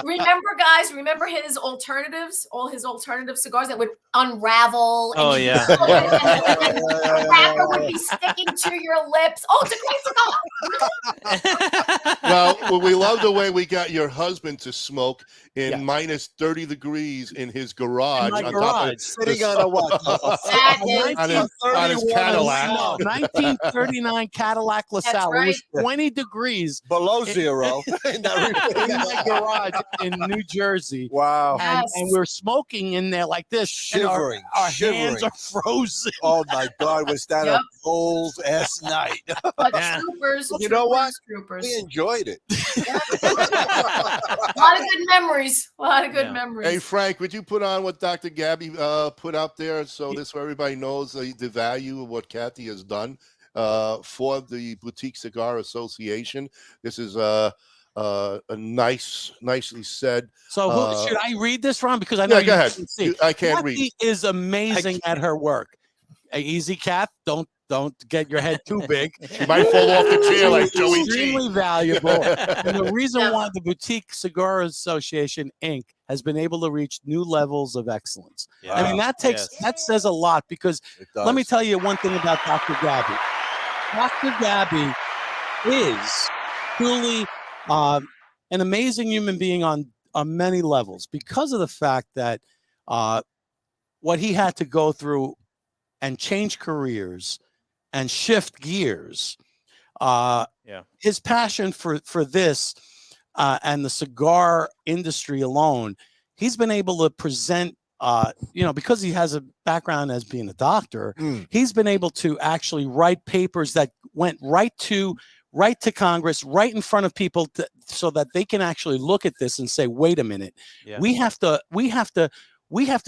remember, guys, remember his alternatives, all his alternative cigars that would unravel. Oh, and yeah. the wrapper would be sticking to your lips. Oh, it's a great cigar. Well, we love the way we got your husband to smoke in minus 30 degrees in his garage. my on garage. top of Sitting on a what? That is, on his Cadillac. No, 1939 Cadillac LaSalle. That's It was right. 20 degrees Below zero. in my garage in New Jersey. Wow. And, Yes. and we're smoking in there like this. and Shivering, Our hands shivering. are frozen. Oh my God, was that Yep. a cold ass night? but Yeah. troopers, You know what? Troopers. We enjoyed it. A lot of good memories. A lot of good memories. Hey, Frank, would you put on what Dr. Gabby put out there so everybody knows the value of what Kathy has done for the Boutique Cigar Association? This is a nicely said. So who, should I read this from? Because I know Yeah, go ahead. can see. I can't Kathy read. is amazing at her work. Hey, easy, Kath. Don't get your head too big. You might fall off the chair like Joey G. Extremely valuable. And the reason why the Boutique Cigar Association Inc. has been able to reach new levels of excellence. Yeah. I mean, that says a lot, because let me tell you one thing about Dr. Gabby. Dr. Gabby is truly an amazing human being on many levels, because of the fact that what he had to go through and change careers and shift gears. His passion for this and the cigar industry alone, he's been able to present because he has a background as being a doctor, he's been able to actually write papers that went right to Congress, right in front of people, so that they can actually look at this and say, wait a minute, we have to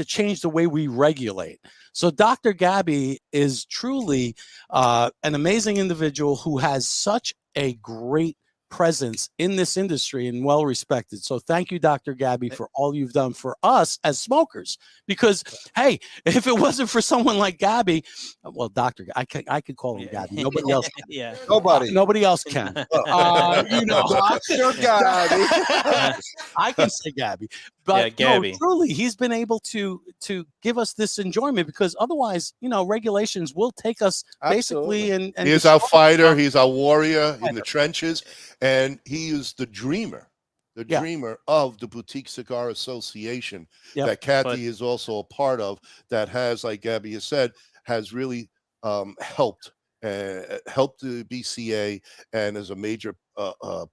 change the way we regulate. So Dr. Gabby is truly an amazing individual who has such a great presence in this industry and well respected. So thank you, Dr. Gabby, for all you've done for us as smokers. Because hey, if it wasn't for someone like Gabby, well, I could call him Gabby. Nobody else can. Nobody else can. Dr. Gabby. I can say Gabby. But Gabby. No, truly, he's been able to give us this enjoyment, because otherwise, regulations will take us basically and he is our fighter. He's our warrior in the trenches, and he is the dreamer of the Boutique Cigar Association that Cathy is also a part of, that has, like Gabby has said, has really helped the BCA and is a major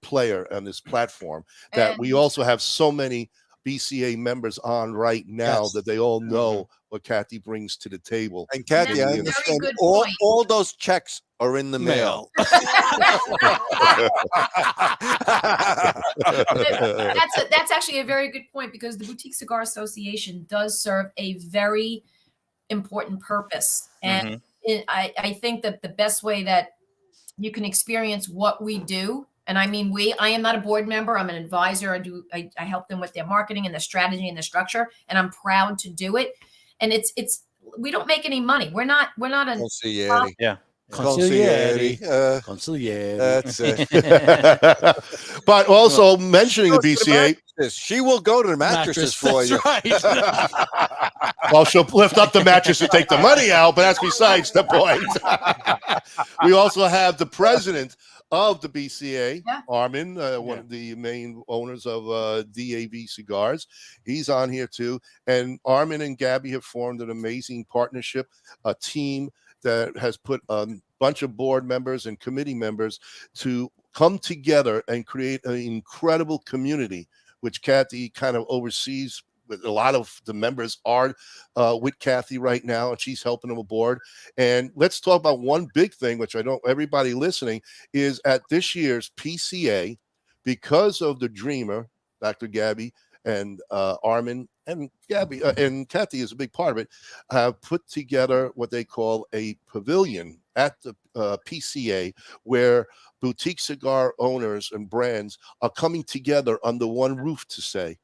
player on this platform, that we also have so many BCA members on right now that they all know what Cathy brings to the table. And Cathy, I understand all those checks are in the mail. That's actually a very good point, because the Boutique Cigar Association does serve a very important purpose. And I think that the best way that you can experience what we do, and I mean I am not a board member, I'm an advisor. I help them with their marketing and the strategy and the structure, and I'm proud to do it. And it's we don't make any money. We're not a Consigliere. Consigliere. That's it. But also mentioning the BCA, she will go to the mattresses for you. Right. Well, she'll lift up the mattress and take the money out, but that's besides the point. We also have the president of the BCA, Armin, one of the main owners of DAV Cigars. He's on here too. And Armin and Gabby have formed an amazing partnership, a team that has put a bunch of board members and committee members to come together and create an incredible community, which Cathy kind of oversees. A lot of the members are with Cathy right now, and she's helping them aboard. And let's talk about one big thing, which I know everybody listening is at this year's PCA, because of the dreamer, Dr. Gabby and Armin and Gabby and Cathy is a big part of it, have put together what they call a pavilion at the PCA, where boutique cigar owners and brands are coming together under one roof to say,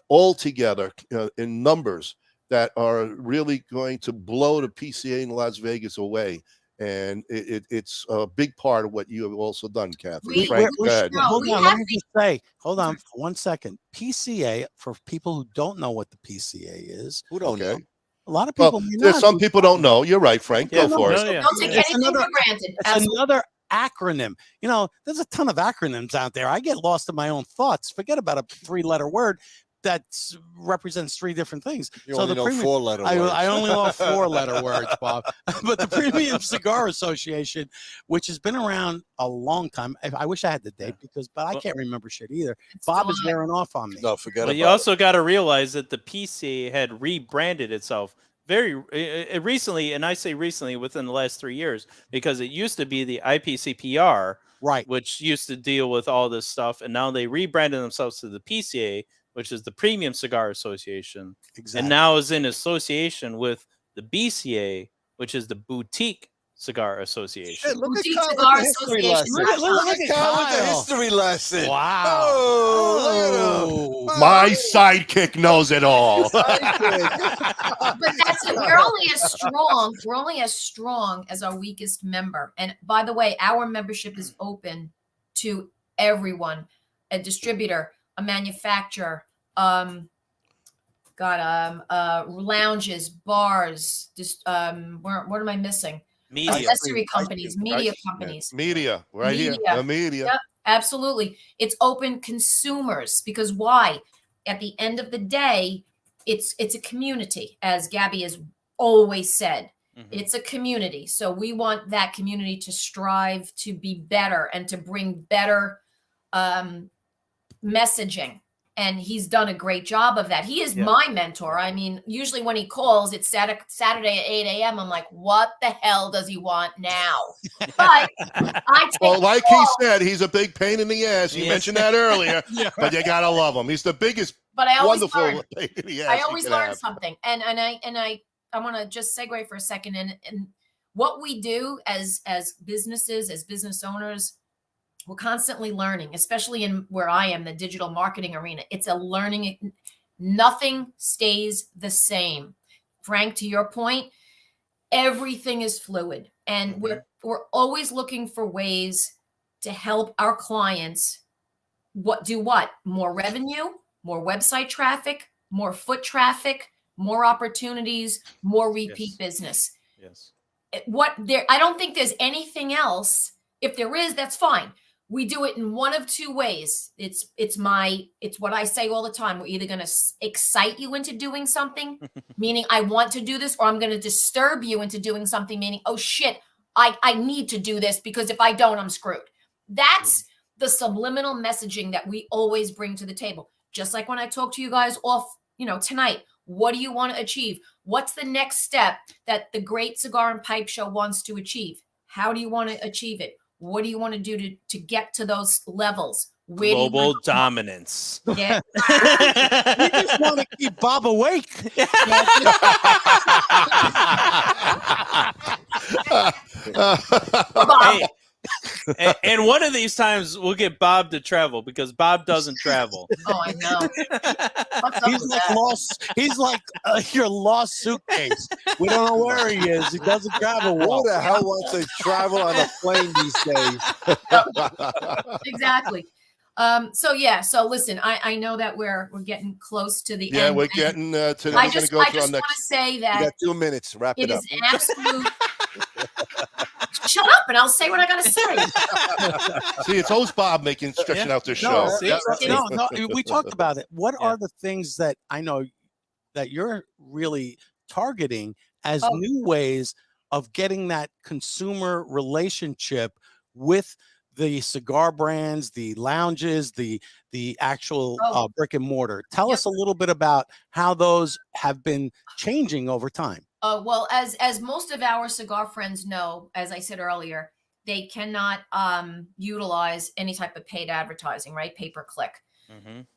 all together in numbers that are really going to blow the PCA in Las Vegas away. And it's a big part of what you have also done, Cathy. Frank, go ahead. Hold on, let me just say, hold on for 1 second. PCA, for people who don't know what the PCA is. Who don't know? A lot of people some people don't know. You're right, Frank. Go for it. Don't take anything for granted. It's another acronym. There's a ton of acronyms out there. I get lost in my own thoughts. Forget about a 3-letter word that represents 3 different things. You only know 4-letter words. I only know 4-letter words, Bob. But the Premium Cigar Association, which has been around a long time. I wish I had the date, but I can't remember shit either. Bob is wearing off on me. No, forget about it. You also got to realize that the PCA had rebranded itself very recently, and I say recently within the last 3 years, because it used to be the IPCPR, right, which used to deal with all this stuff, and now they rebranded themselves to the PCA, which is the Premium Cigar Association, and now is in association with the BCA, which is the Boutique Cigar Association. Hey, look Boutique at Cigar history Association. lesson. Look at Kyle with the history lesson. Wow. Oh, look at him. My sidekick knows it all. But that's it. We're only as strong as our weakest member. And by the way, our membership is open to everyone, a distributor, a manufacturer, lounges, bars, just what am I missing? Media. Accessory companies, media companies. Media, right here. The media. Yep, absolutely. It's open consumers, because why? At the end of the day, it's a community, as Gabby has always said. It's a community. So we want that community to strive to be better and to bring better messaging And he's done a great job of that. He is my mentor. I mean, usually when he calls, it's Saturday at 8 a.m. I'm like, what the hell does he want now? But I take Well, like he said, he's a big pain in the ass. You mentioned that earlier, but you gotta love him. He's the biggest, but I always wonderful learn. pain in the ass. I always learn something. And I want to just segue for a second. And what we do as businesses, as business owners, we're constantly learning, especially in where I am, the digital marketing arena. It's a learning. Nothing stays the same. Frank, to your point, everything is fluid. And we're always looking for ways to help our clients do what? More revenue, more website traffic, more foot traffic, more opportunities, more repeat business. Yes. I don't think there's anything else. If there is, that's fine. We do it in one of two ways. It's what I say all the time. We're either going to excite you into doing something, meaning I want to do this, or I'm going to disturb you into doing something, meaning, oh shit, I need to do this because if I don't, I'm screwed. That's the subliminal messaging that we always bring to the table. Just like when I talk to you guys off, tonight, what do you want to achieve? What's the next step that the Great Cigar and Pipe Show wants to achieve? How do you want to achieve it? What do you want to do to get to those levels? Global dominance. Yeah. We just want to keep Bob awake. Hey, and one of these times we'll get Bob to travel because Bob doesn't travel. Oh, I know. He's like your lost suitcase. We don't know where he is. He doesn't travel well. Who the hell wants to travel on a plane these days? Exactly. So listen, I know that we're getting close to the end. Yeah, we're getting to the I just want to say that you got 2 minutes. Wrap it up. It is an absolute. Shut up, and I'll say what I got to say. See, it's host Bob stretching out their show. No, we talked about it. What are the things that I know that you're really targeting as new ways of getting that consumer relationship with the cigar brands, the lounges, the actual brick and mortar? Tell us a little bit about how those have been changing over time. Well, as most of our cigar friends know, as I said earlier, they cannot utilize any type of paid advertising, right? Pay-per-click.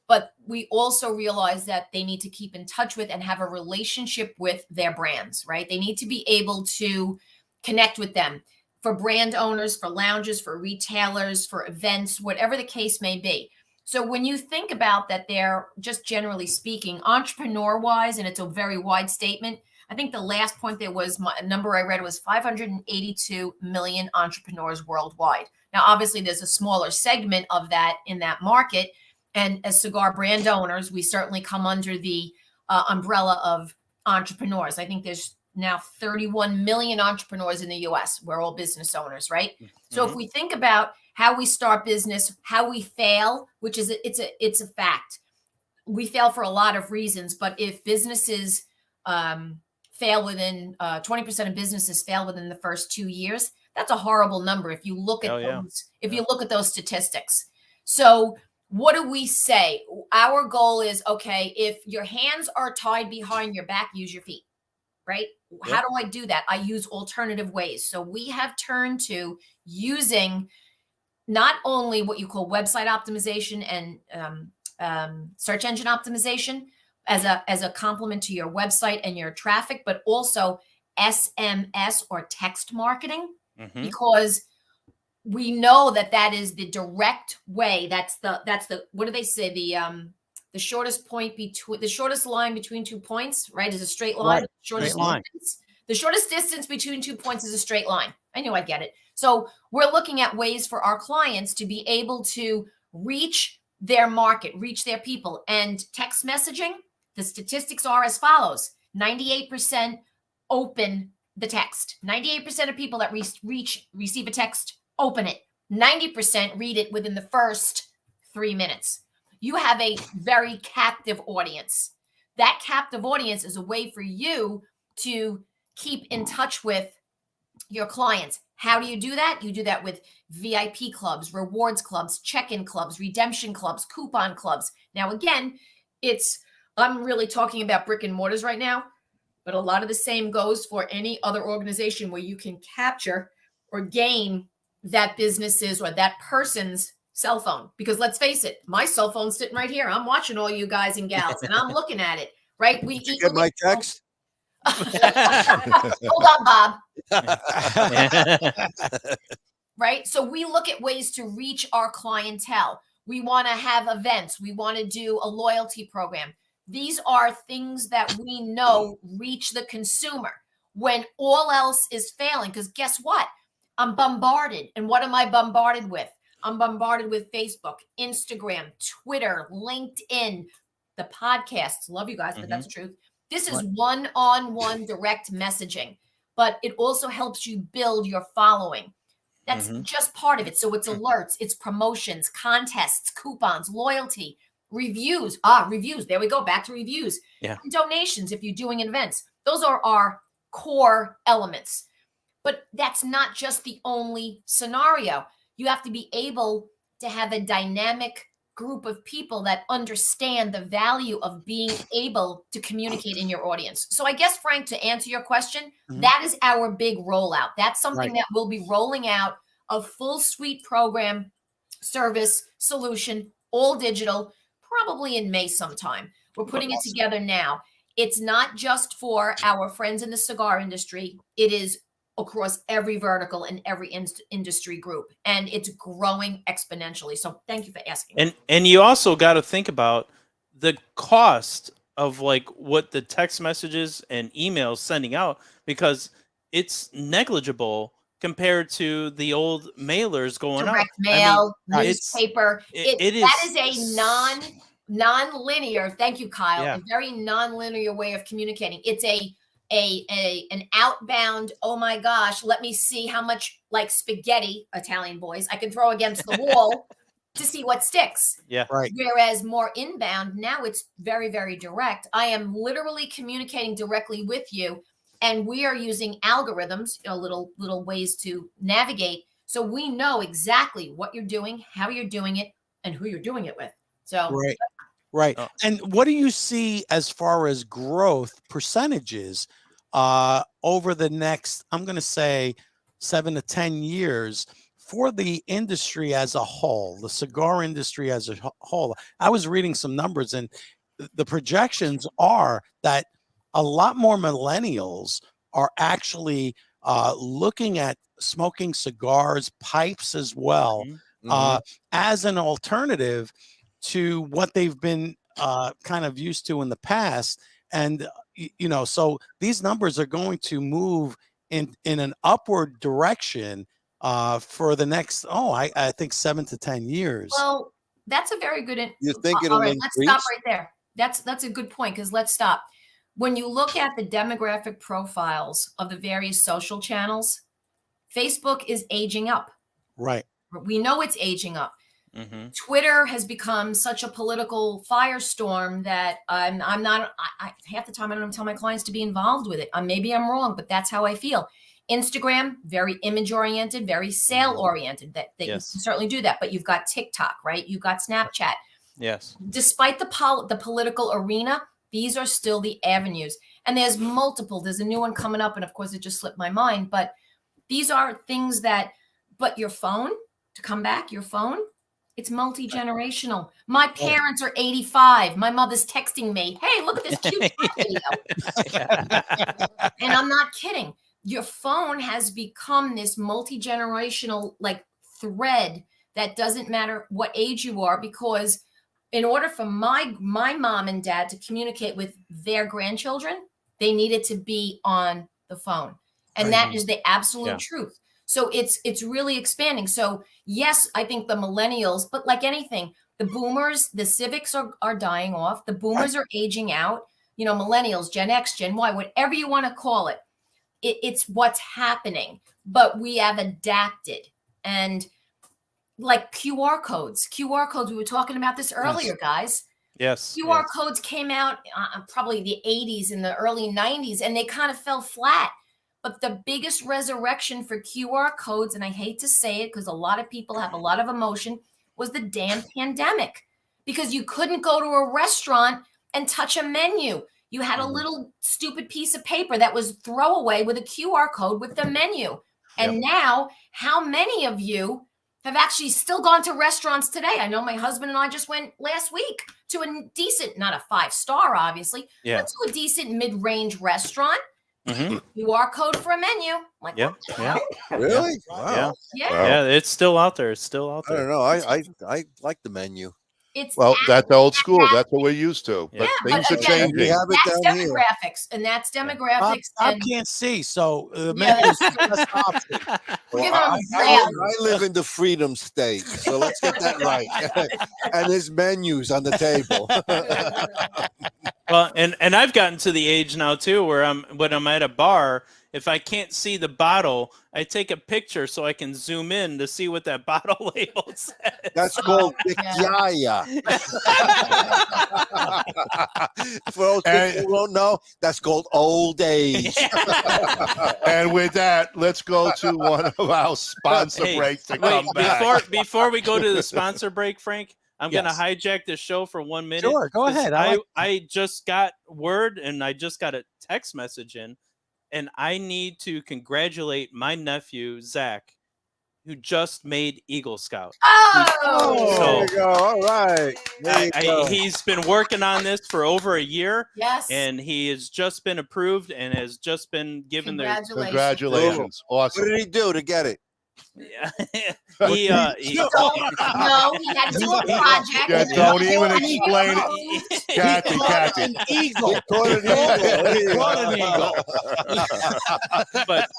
But we also realize that they need to keep in touch with and have a relationship with their brands, right? They need to be able to connect with them. For brand owners, for lounges, for retailers, for events, whatever the case may be. So when you think about that, they're just generally speaking, entrepreneur-wise, and it's a very wide statement, I think the last point there was a number I read was 582 million entrepreneurs worldwide. Now, obviously, there's a smaller segment of that in that market. And as cigar brand owners, we certainly come under the umbrella of entrepreneurs. I think there's now 31 million entrepreneurs in the US. We're all business owners, right? So if we think about how we start business, how we fail, which is it's a fact. We fail for a lot of reasons, but if businesses fail within 20% of businesses fail within the first 2 years, that's a horrible number if you look at you look at those statistics. So what do we say? Our goal is, okay, if your hands are tied behind your back, use your feet, right? How do I do that? I use alternative ways. So we have turned to using not only what you call website optimization and search engine optimization as a complement to your website and your traffic, but also SMS or text marketing, because we know that is the direct way. That's the what do they say? The shortest line between 2 points, right, is a straight line. Right. The shortest distance between 2 points is a straight line. I knew I'd get it. So we're looking at ways for our clients to be able to reach their market, reach their people. And text messaging, the statistics are as follows. 98% open the text. 98% of people that receive a text open it. 90% read it within the first 3 minutes. You have a very captive audience. That captive audience is a way for you to keep in touch with your clients. How do you do that? You do that with VIP clubs, rewards clubs, check-in clubs, redemption clubs, coupon clubs. Now, again, I'm really talking about brick and mortars right now, but a lot of the same goes for any other organization where you can capture or gain that business's or that person's cell phone. Because let's face it, my cell phone's sitting right here. I'm watching all you guys and gals, and I'm looking at it, right? Did you get my text? Hold on, Bob. Right? So we look at ways to reach our clientele. We want to have events. We want to do a loyalty program. These are things that we know reach the consumer when all else is failing. Because guess what? I'm bombarded. And what am I bombarded with? I'm bombarded with Facebook, Instagram, Twitter, LinkedIn, the podcasts. Love you guys, but that's the truth. This is one-on-one direct messaging, but it also helps you build your following. That's just part of it. So it's alerts, it's promotions, contests, coupons, loyalty, reviews. Reviews. There we go. Back to reviews. Yeah. And donations if you're doing events. Those are our core elements. But that's not just the only scenario. You have to be able to have a dynamic group of people that understand the value of being able to communicate in your audience. So I guess, Frank, to answer your question, that is our big rollout. That's something that we'll be rolling out, a full suite program, service, solution, all digital, probably in May sometime. We're putting it together now. It's not just for our friends in the cigar industry. It is across every vertical and every industry group, and it's growing exponentially. So thank you for asking. And you also got to think about the cost of like what the text messages and emails sending out, because it's negligible compared to the old mailers going out. Direct mail, newspaper. That is a non-linear. Thank you, Kyle. A very non-linear way of communicating. It's an outbound, oh my gosh, let me see how much like spaghetti, Italian boys, I can throw against the wall to see what sticks. Yeah. Right. Whereas more inbound, now it's very, very direct. I am literally communicating directly with you, and we are using algorithms, little ways to navigate. So we know exactly what you're doing, how you're doing it, and who you're doing it with. So Right. And what do you see as far as growth percentages over the next, I'm going to say 7 to 10 years for the industry as a whole, the cigar industry as a whole? I was reading some numbers, and the projections are that a lot more millennials are actually looking at smoking cigars, pipes as well, as an alternative to what they've been kind of used to in the past. And, so these numbers are going to move in an upward direction for the next, I think 7 to 10 years. Well, that's a very good. You think it'll increase? Let's stop right there. That's a good point, because let's stop. When you look at the demographic profiles of the various social channels, Facebook is aging up. Right. We know it's aging up. Twitter has become such a political firestorm that I'm not, half the time I don't tell my clients to be involved with it. Maybe I'm wrong, but that's how I feel. Instagram, very image oriented, very sale oriented. That you can certainly do that. But you've got TikTok, right? You've got Snapchat. Yes. Despite the political arena, these are still the avenues. And there's multiple. There's a new one coming up, and of course it just slipped my mind. But these are things that. But your phone, to come back, your phone. It's multi-generational. My parents are 85. My mother's texting me, hey, look at this cute video. And I'm not kidding. Your phone has become this multi-generational thread that doesn't matter what age you are, because in order for my mom and dad to communicate with their grandchildren, they needed to be on the phone. And that is the absolute truth. So it's really expanding. So yes, I think the millennials, but like anything, the boomers, the civics are dying off. The boomers are aging out. Millennials, Gen X, Gen Y, whatever you want to call it, it's what's happening. But we have adapted. And like QR codes, we were talking about this earlier, guys. Yes. QR codes came out probably the 80s and the early 90s, and they kind of fell flat. But the biggest resurrection for QR codes, and I hate to say it because a lot of people have a lot of emotion, was the damn pandemic. Because you couldn't go to a restaurant and touch a menu. You had a little stupid piece of paper that was throwaway with a QR code with the menu. And now, how many of you have actually still gone to restaurants today? I know my husband and I just went last week to a decent, not a 5-star, obviously, but to a decent mid-range restaurant. QR code for a menu. Like, what the hell? Really? Wow. Yeah. It's still out there. It's still out I there. don't know. I like the menu. It's that's old school. That's what we're used to. But Yeah, things but are again, changing. We have it that's down here. demographics, and that's demographics. I and can't see, so the Yeah, menu is the best option. we're Well, giving them I live in the Freedom State, so let's get that right. And there's menus on the table. Well, and I've gotten to the age now too where when I'm at a bar, if I can't see the bottle, I take a picture so I can zoom in to see what that bottle label says. That's called Yaya. For those people who don't know, that's called old age. And with that, let's go to one of our sponsor breaks to come back. Before we go to the sponsor break, Frank, I'm going to hijack the show for 1 minute. Sure, go ahead. I just got word and I just got a text message in, and I need to congratulate my nephew, Zach, who just made Eagle Scout. Oh! There you go. All right. There you go. He's been working on this for over a year. Yes. And he has just been approved and has just been given the Congratulations. Awesome. What did he do to get it? Yeah. No, he had to do a project. Yeah, don't even explain it. Kathy. An eagle. But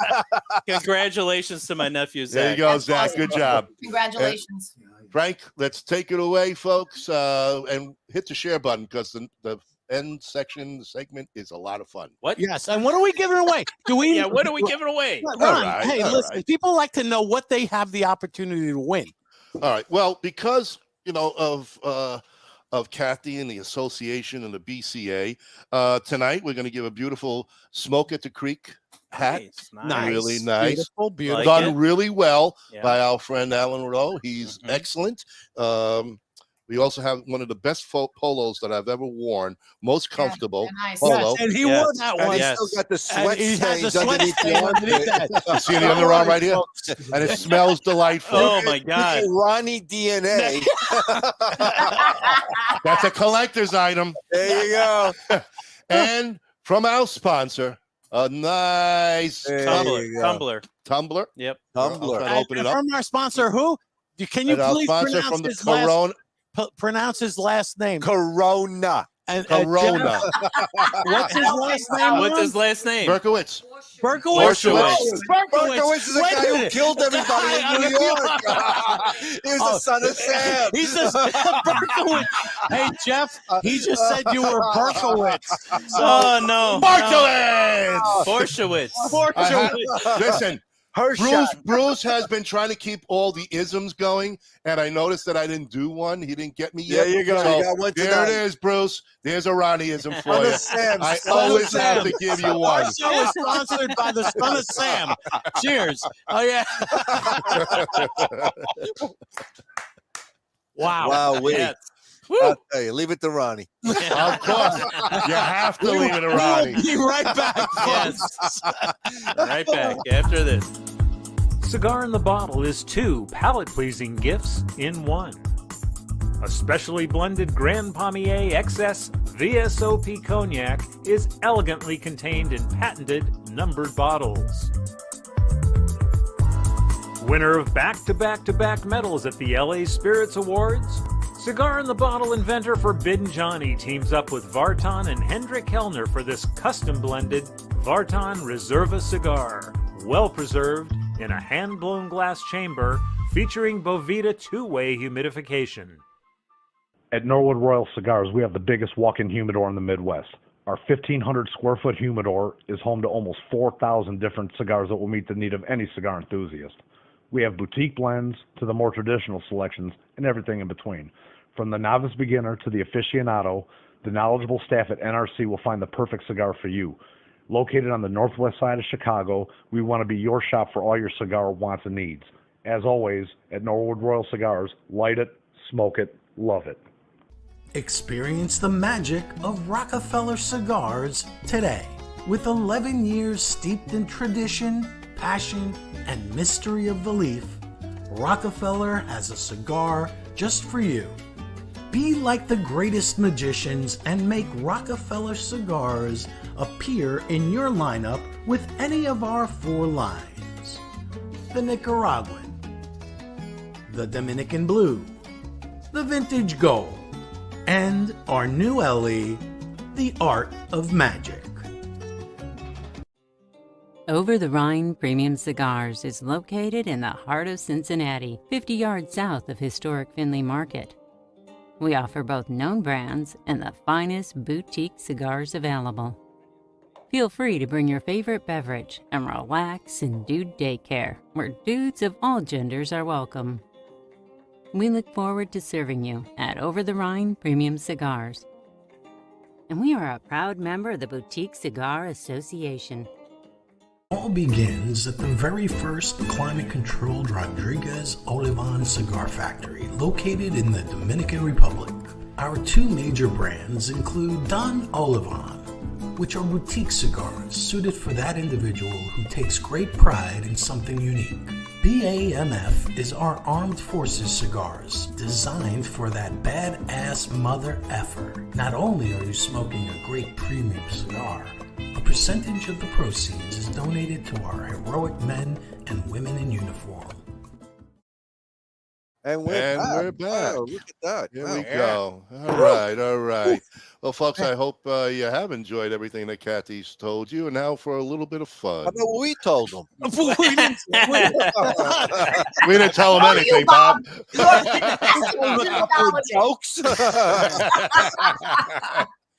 congratulations to my nephew, Zach. There you go, Zach. Good job. Congratulations. Frank, let's take it away, folks, and hit the share button because the end section, the segment is a lot of fun. What? Yes, and what are we giving away? What are we giving away? Ron, right, hey, all listen, right. people like to know what they have the opportunity to win. All right. Well, because of Kathy and the association and the BCA, tonight we're going to give a beautiful Smoke at the Creek hat. Nice. Really nice. Beautiful, beautiful. Like Done it. really well Yeah. by our friend Alan Rowe. He's excellent. We also have one of the best polos that I've ever worn, most comfortable nice. polo. Yes, and he wore that And one. he still got the sweat he has a stains sweat underneath stain the underneath armpit. that. You see the underarm right here? And it smells delightful. Oh my God. Ronnie DNA. That's a collector's item. There you go. And from our sponsor, a nice Tumbler. tumbler. Yep. Tumbler. I'll open it up. From our sponsor, who? Can you And our please sponsor pronounce from the his last, Corona. pronounce his last name? Corona. And, Corona. what's his last name? What's Ron? his last name? Berkowitz. Berkowitz. Berkowitz is the guy who killed everybody in New York. He was the son of Sam. He's just Berkowitz. Hey, Jeff, he just said you were Berkowitz. Oh, no. Borchowitz. Borchowitz. Listen, Hershot. Bruce has been trying to keep all the isms going, and I noticed that I didn't do one. He didn't get me yet. There you go. So You got one there tonight. it is, Bruce. There's a Ronnie-ism for Son you. of Sam. I Son of always Sam. have to give you one. Our show is sponsored by the Son of Sam. Cheers. Oh, yeah. Wow. Wow, wait. Yes. I'll tell you, leave it to Ronnie. Of course. You have to leave it to Ronnie. We'll be right back. Yes. Right back after this. Cigar in the Bottle is 2 palate-pleasing gifts in one. A specially blended Grand Pommier XS VSOP Cognac is elegantly contained in patented numbered bottles. Winner of back-to-back-to-back medals at the LA Spirits Awards, Cigar in the Bottle inventor Forbidden Johnny teams up with Vartan and Hendrik Kellner for this custom-blended Vartan Reserva cigar, well-preserved in a hand-blown glass chamber featuring Bovita two-way humidification. At Norwood Royal Cigars, we have the biggest walk-in humidor in the Midwest. Our 1,500 square foot humidor is home to almost 4,000 different cigars that will meet the need of any cigar enthusiast. We have boutique blends to the more traditional selections and everything in between. From the novice beginner to the aficionado, the knowledgeable staff at NRC will find the perfect cigar for you. Located on the northwest side of Chicago, we want to be your shop for all your cigar wants and needs. As always, at Norwood Royal Cigars, light it, smoke it, love it. Experience the magic of Rockefeller Cigars today. With 11 years steeped in tradition, passion, and mystery of the leaf, Rockefeller has a cigar just for you. Be like the greatest magicians and make Rockefeller Cigars appear in your lineup with any of our 4 lines. The Nicaraguan, the Dominican Blue, the Vintage Gold, and our new LE, the Art of Magic. Over the Rhine Premium Cigars is located in the heart of Cincinnati, 50 yards south of historic Findlay Market. We offer both known brands and the finest boutique cigars available. Feel free to bring your favorite beverage and relax in Dude Daycare, where dudes of all genders are welcome. We look forward to serving you at Over the Rhine Premium Cigars. And we are a proud member of the Boutique Cigar Association. All begins at the very first climate-controlled Rodriguez Olivan cigar factory located in the Dominican Republic. Our 2 major brands include Don Olivan, which are boutique cigars suited for that individual who takes great pride in something unique. BAMF is our armed forces cigars designed for that badass mother effer. Not only are you smoking a great premium cigar, a percentage of the proceeds is donated to our heroic men and women in uniform. And we're back. Oh, look at that. Here Wow. we go. All right. Well, folks, I hope you have enjoyed everything that Cathy's told you. And now for a little bit of fun. I know what we told them. We didn't tell them anything, Bob. Jokes.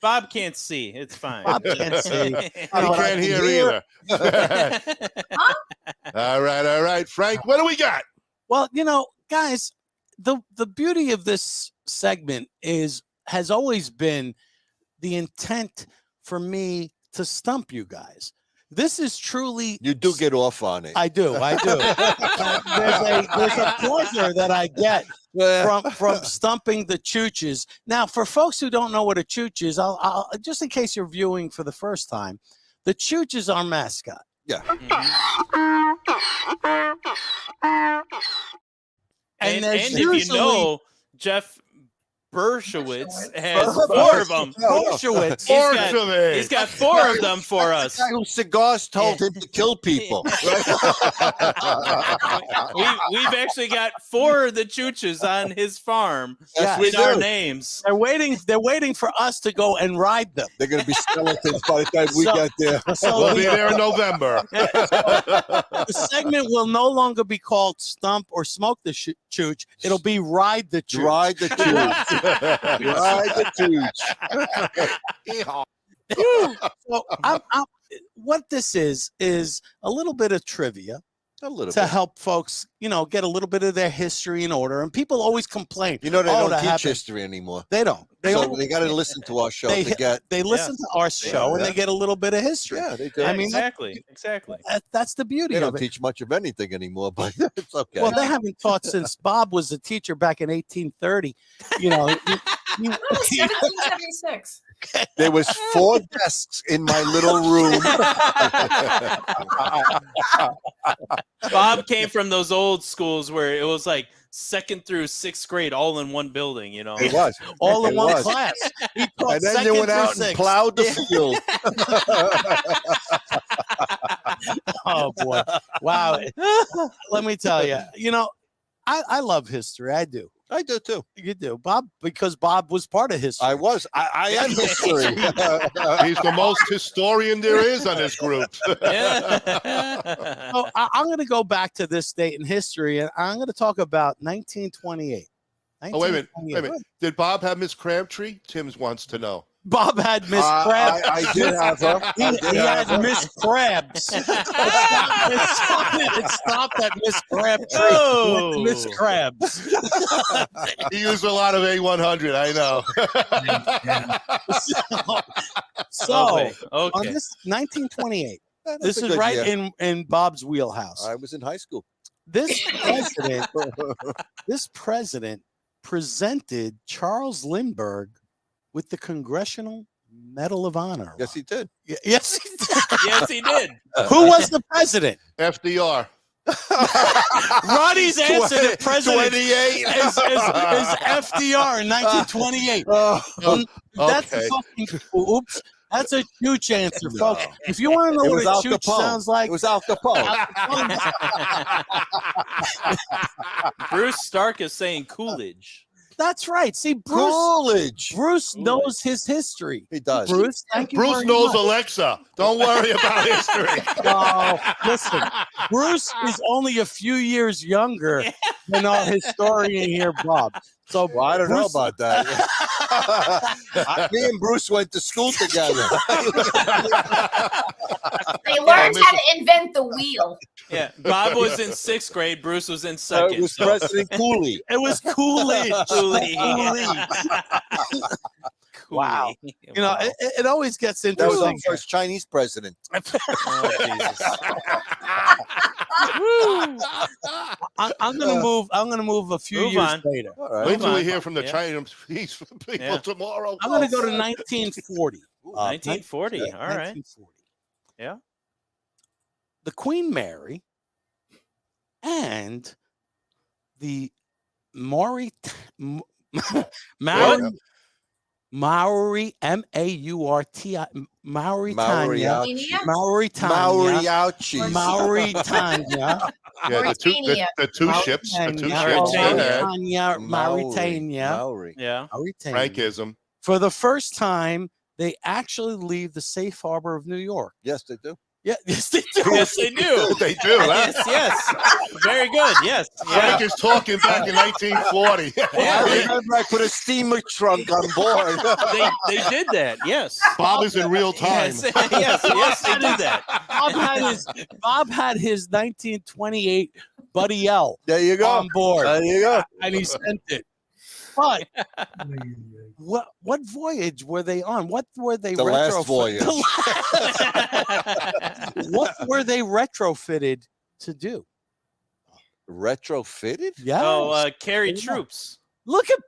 Bob can't see. It's fine. Bob can't see. He can't hear either. All right. Frank, what do we got? Well, guys, the beauty of this segment has always been the intent for me to stump you guys. This is truly. You do get off on it. I do. there's a pleasure that I get from stumping the chooches. Now, for folks who don't know what a chooch is, I'll just in case you're viewing for the first time, the chooch is our mascot. Yeah. And if you know, Jeff Bershowitz has 4 of them. He's got 4 of them for us. The guy whose cigars told him to kill people. We've actually got 4 of the chooches on his farm with our names. They're waiting for us to go and ride them. They're going to be skeletons by the time we get there. We'll be there in November. The segment will no longer be called Stump or Smoke the Chooch. It'll be Ride the Chooch. Ride the Chooch. Ride the Chooch. So what this is a little bit of trivia. Help folks, get a little bit of their history in order. And people always complain. They don't teach history anymore. They don't. They got to listen to our show to get. They listen to our show and they get a little bit of history. Yeah, they do. I mean, exactly. That's the beauty They of don't it. teach much of anything anymore, but it's okay. Well, they haven't taught since Bob was a teacher back in 1830. 1776. There was 4 desks in my little room. Bob came from those old schools where it was like 2nd through 6th grade all in one building, It was. All in It one was. class. And then they went out and plowed the field. Oh, boy. Wow. Let me tell you, I love history. I do. I do too. You do, Bob, because Bob was part of history. I was. I am history. He's the most historian there is on this group. So I'm going to go back to this date in history, and I'm going to talk about 1928. Oh, wait a minute. Did Bob have Miss Crabtree? Tim's wants to know. Bob had Miss Krabs. I did have her. He had Miss Krabs. It stopped at Miss Crabtree. Oh. Miss Krabs. He used a lot of A100, I know. So Okay. on this 1928, That's this a is good right year. in Bob's wheelhouse. I was in high school. This president presented Charles Lindbergh with the Congressional Medal of Honor. Yes, he did. Yes, he did. Yes, he did. Who was the president? FDR. Ronnie's answer to president 28. is FDR in 1928. That's Okay. fucking oops. That's a huge answer, folks. If you want to know It what was a Al chooch Capone. sounds like, It was Al Capone. Bruce Stark is saying Coolidge. that's right. See, Coolidge. Bruce knows his history. He does. Bruce, thank you. Bruce very knows much. Alexa. Don't worry about history. Oh, listen, Bruce is only a few years younger than our historian here, Bob. So Well, I don't know Bruce- about that. Me and Bruce went to school together. They learned how to invent the wheel. Yeah, Bob was in 6th grade. Bruce was in It 2nd. was so- President Cooley. It was Coolidge. Cooley. Wow. Cooley. You know, it always gets That was our interesting. first Chinese president. Oh, Jesus. I'm gonna move a few Move years on. later. All right. Wait till we on. hear from the Yeah. Chinese people Yeah. tomorrow. I'm gonna go to 1940. 1940. All right. 1940. Yeah. The Queen Mary and the Maori Mauritania Mauritania Mauriouchi. Mauritania Yeah, the two ships. The two ships. Mauritania Mauritania Maori. Yeah. Mauritania. Frankism. For the first time, they actually leave the safe harbor of New York. Yes, they do. Yeah, yes, they do. Yes, they do. They do. Huh? Yes. Very good. Yes. Frank is talking back in 1940. I remember I put a steamer trunk on board. They did that. Yes. Bob is in real time. Yes. Yes, they did that. Bob had his 1928 Buddy L There you go. on board, There you go. and he sent it. But what voyage were they on? What were they The last retrofitted? voyage. What were they retrofitted to do? Retrofitted? Yeah. Oh, carry troops. Look at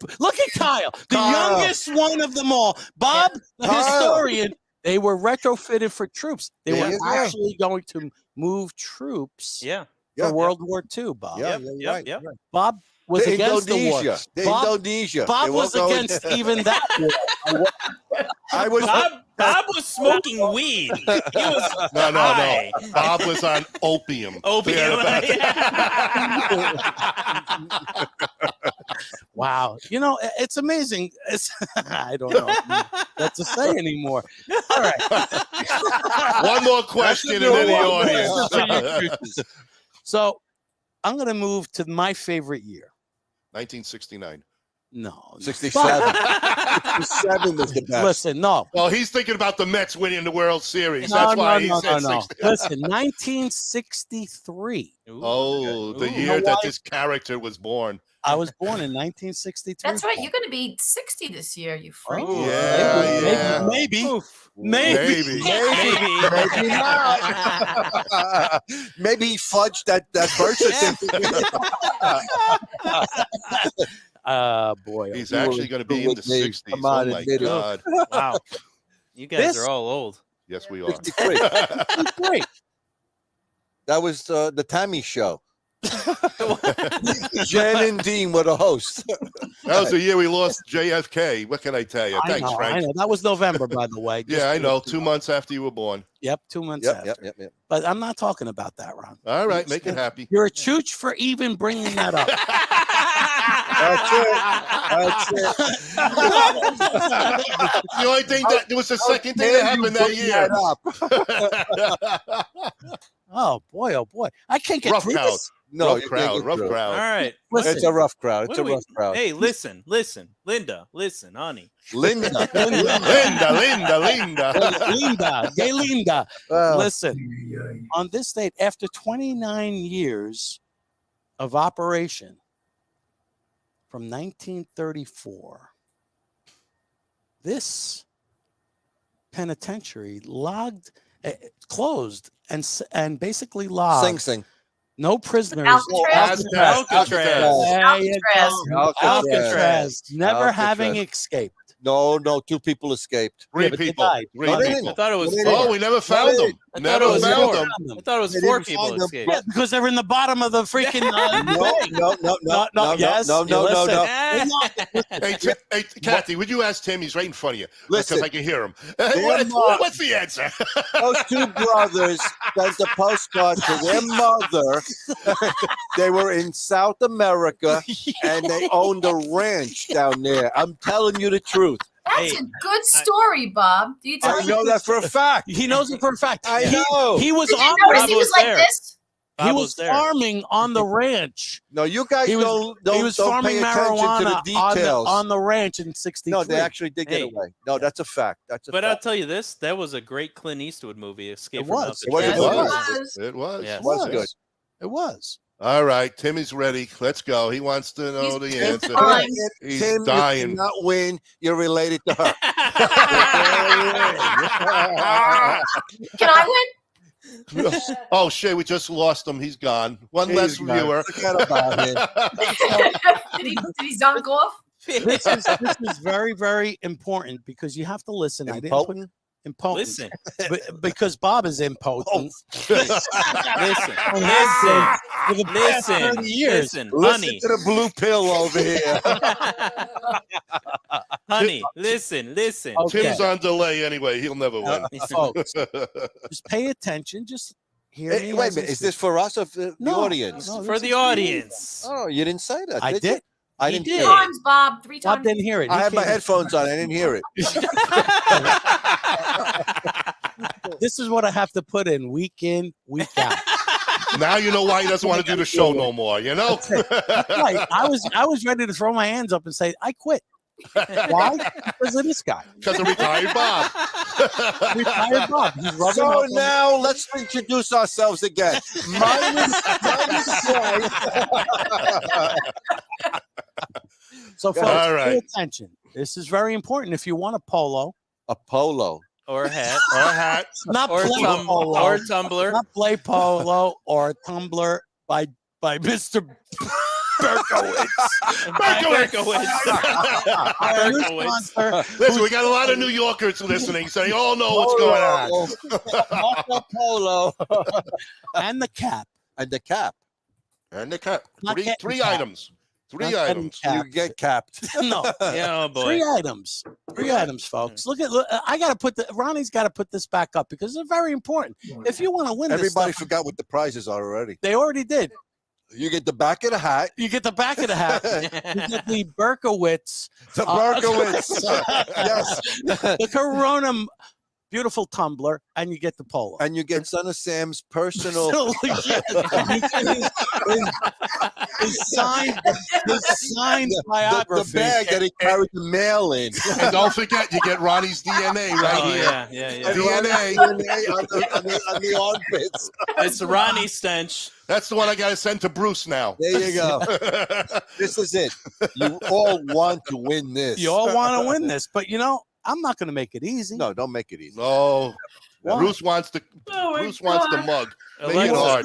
Kyle, the Kyle. youngest one of them all. Bob, the Kyle. historian. They were retrofitted for troops. They There were you go. actually going to move troops Yeah. for World War II, Bob. Yeah, Yep, you're yep, right. yep. You're right. Bob was The against the war. Indonesia. The Bob- Indonesia. Bob They was won't go- against even that war. I was. Bob was smoking weed. He was No. high. Bob was on opium. Opium. Forget about it. Wow. You know, it's amazing. I don't know what to say anymore. All right. One more question and then the audience. So I'm going to move to my favorite year. 1969. No. 67. 67 was the best. Listen, no. Well, he's thinking about the Mets winning the World Series. No, That's why no, he no, said no. 60. Listen, 1963. Oh, the Ooh. year You know that why? this character was born. I was born in 1963. That's right. You're going to be 60 this year, you freak. Oh, Yeah, maybe. Maybe. Maybe not. Maybe he fudged that birth certificate. Boy. He's You actually were going to be in the with me. 60s. Come on, oh, my admit it. God. Wow. You guys This- are all old. Yes, we are. 53. Great. That was the Tammy show. Jen and Dean were the hosts. That was the year we lost JFK. What can I tell you? Thanks, I Frank. know. That was November, by the way. Yeah, I know. 2 months after you were born. Yep, 2 months Yep, after. yep. But I'm not talking about that, Ron. All right, make it happy. You're a chooch for even bringing that up. That's it. The only thing that there was the second thing that happened that year. Oh boy, I can't get Rough through house. this. No, rough crowd. All right. It's a rough crowd. What It's a do we- rough crowd. Hey, listen, Linda, listen, honey. Linda. Linda, gay Linda. Well, Listen, on this date, after 29 years of operation, from 1934, this penitentiary closed and basically logged. Sing Sing. No prisoners. Alcatraz. Alcatraz. Never having Alcatraz. escaped. No, 2 people escaped. Three but they people. died. Three But they people. didn't. I thought it was. Oh, we never found them. I thought Never it was found four. them. I thought it was They 4 didn't people find them. escaped. Yeah, because they're in the bottom of the freaking. No. Yes. No. Hey, Cathy, would you ask Tim? He's right in front of you. Listen. Because I can hear him. Their What's the answer? Those 2 brothers sent a postcard to their mother. They were in South America, and they owned a ranch down there. I'm telling you the truth. That's a good story, Bob. Do you tell I know that for a fact. He knows it for a fact. I know. He was Did you on. notice he was like this? He was farming on the ranch. No, you guys He was don't farming pay attention to marijuana the details. on the ranch in '63. No, they actually did get Hey. away. No, that's a fact. That's a But fact. I'll tell you this: that was a great Clint Eastwood movie. Escape It from was. Alcatraz. It was. Yes. It was good. It was. All right, Timmy's ready. Let's go. He wants to know the answer. fine. He's Tim, you dying. cannot win. You're related to her. Can I win? Oh shit, we just lost him. He's gone. One less He's gone. viewer. Forget about him. Did he zonk off? This is very, very important because you have to listen. I didn't put Impotent? impotent. Listen, Because Bob is impotent. listen, For the past 30 years. listen, Listen honey, to the blue pill over here. honey, listen. Okay. Tim's on delay anyway. He'll never win. Folks, just pay attention. Just hear me. Hey, wait a as minute. I Is say. this for us or for the No, audience? no, For this the is you. audience. Oh, you didn't say that. I did. did. You? I He didn't. did. Three times, Bob. 3 Bob times. didn't hear it. I He had my came- headphones on. I didn't hear it. This is what I have to put in, week out. Now you know why he doesn't want to do the show no more. You know. Right. I was ready to throw my hands up and say, I quit. Why? Because of this guy. Because of retired Bob. Retired Bob. He's rubbing So up on- now let's introduce ourselves again. Minus Christ. So, folks, All right. pay attention. This is very important. If you want a polo, A polo. Or a hat. Or a hat. not Or play tum- polo, or tumbler. not play polo or a tumbler by Mr. Berkowitz. Berkowitz. Our new Berkowitz. sponsor, Listen, we got a lot of New Yorkers listening, so they all know what's going on. Marco Polo. and the cap. And the cap. And the cap. Not getting Three capped. items. Not Three getting items. capped. You get capped. No. Oh boy. Three items, folks. Look, I got to put Ronnie's got to put this back up because it's very important. If you want to win this Everybody stuff, forgot what the prizes are already. they already did. You get the back of the hat. You get the back of the hat. You get the Berkowitz. The Berkowitz. Yes. The Corona beautiful tumbler, and you get the polo. And you get Son of Sam's personal. his signed biography. The bag that he carried the mail in. And don't forget, you get Ronnie's DNA right Oh, here. yeah. DNA. on the armpits. It's Ronnie stench. That's the one I got to send to Bruce now. There you go. This is it. You all want to win this. You all want to win this, but I'm not going to make it easy. No, don't make it easy. No. Why? Bruce wants the mug. Make it hard.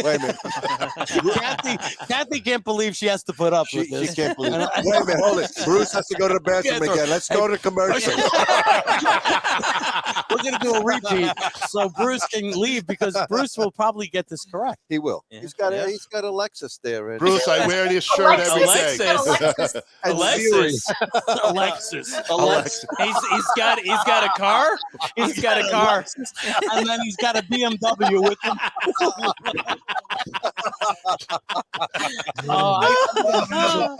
Wait a minute. Kathy can't believe she has to put up with She this. can't believe it. Wait a minute. Hold it. Bruce has to go to the bathroom again. Let's go to commercial. We're going to do a repeat so Bruce can leave because Bruce will probably get this correct. He will. Yeah. He's got Alexis there. And Bruce, I wear this shirt every day. Alexis. Alexis. He's got a car. He's got a car. And then he's got a BMW with him.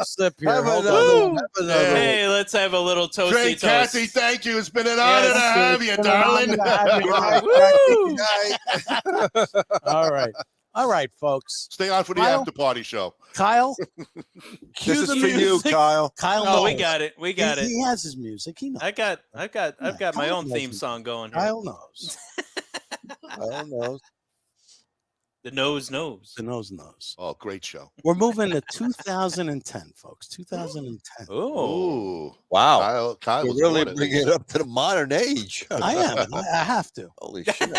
Sip here. Have Hold another. on. Have another. Hey, let's have a little toasty Great, toast. Kathy, thank you. It's been an honor to have you, It's been an honor darling. to have you. Good night, Woo! Kathy. Good night. All right. All right, folks. Stay on for the Kyle? after party show. Kyle, This is for you, Kyle. Kyle, Oh, we knows. got it. We got it. He has his music. He knows. I've got my Kyle own knows theme it. song going here. Kyle knows. Kyle knows. The nose knows. The nose knows. Oh, great show. We're moving to 2010, folks. 2010. Oh, Ooh. Wow. Kyle You're was really on it. bringing it up to the modern age. I am. I have to. Holy shit.